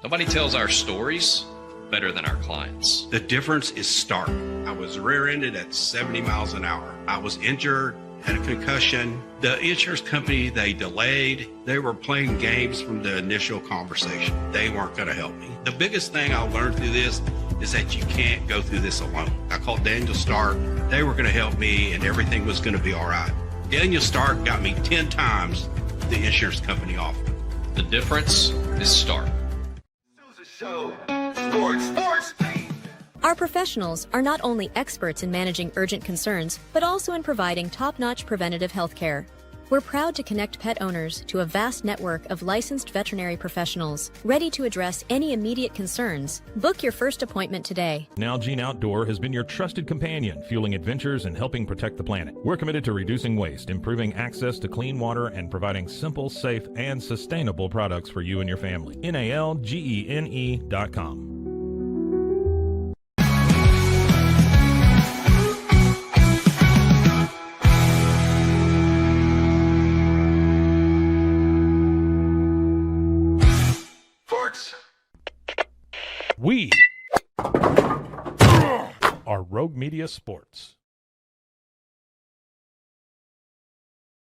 Nobody tells our stories better than our clients. The difference is stark. I was rear-ended at 70 miles an hour. I was injured, had a concussion. The insurance company, they delayed. They were playing games from the initial conversation. They weren't going to help me. The biggest thing I learned through this is that you can't go through this alone. I called Daniel Stark. They were going to help me and everything was going to be all right. Daniel Stark got me 10 times the insurance company offered. The difference is stark. Show. Sports. Our professionals are not only experts in managing urgent concerns, but also in providing top-notch preventative health care. We're proud to connect pet owners to a vast network of licensed veterinary professionals, ready to address any immediate concerns. Book your first appointment today. Nalgene Outdoor has been your trusted companion, fueling adventures and helping protect the planet. We're committed to reducing waste, improving access to clean water, and providing simple, safe, and sustainable products for you and your family. NALGENE.com. We are Rogue Media Sports.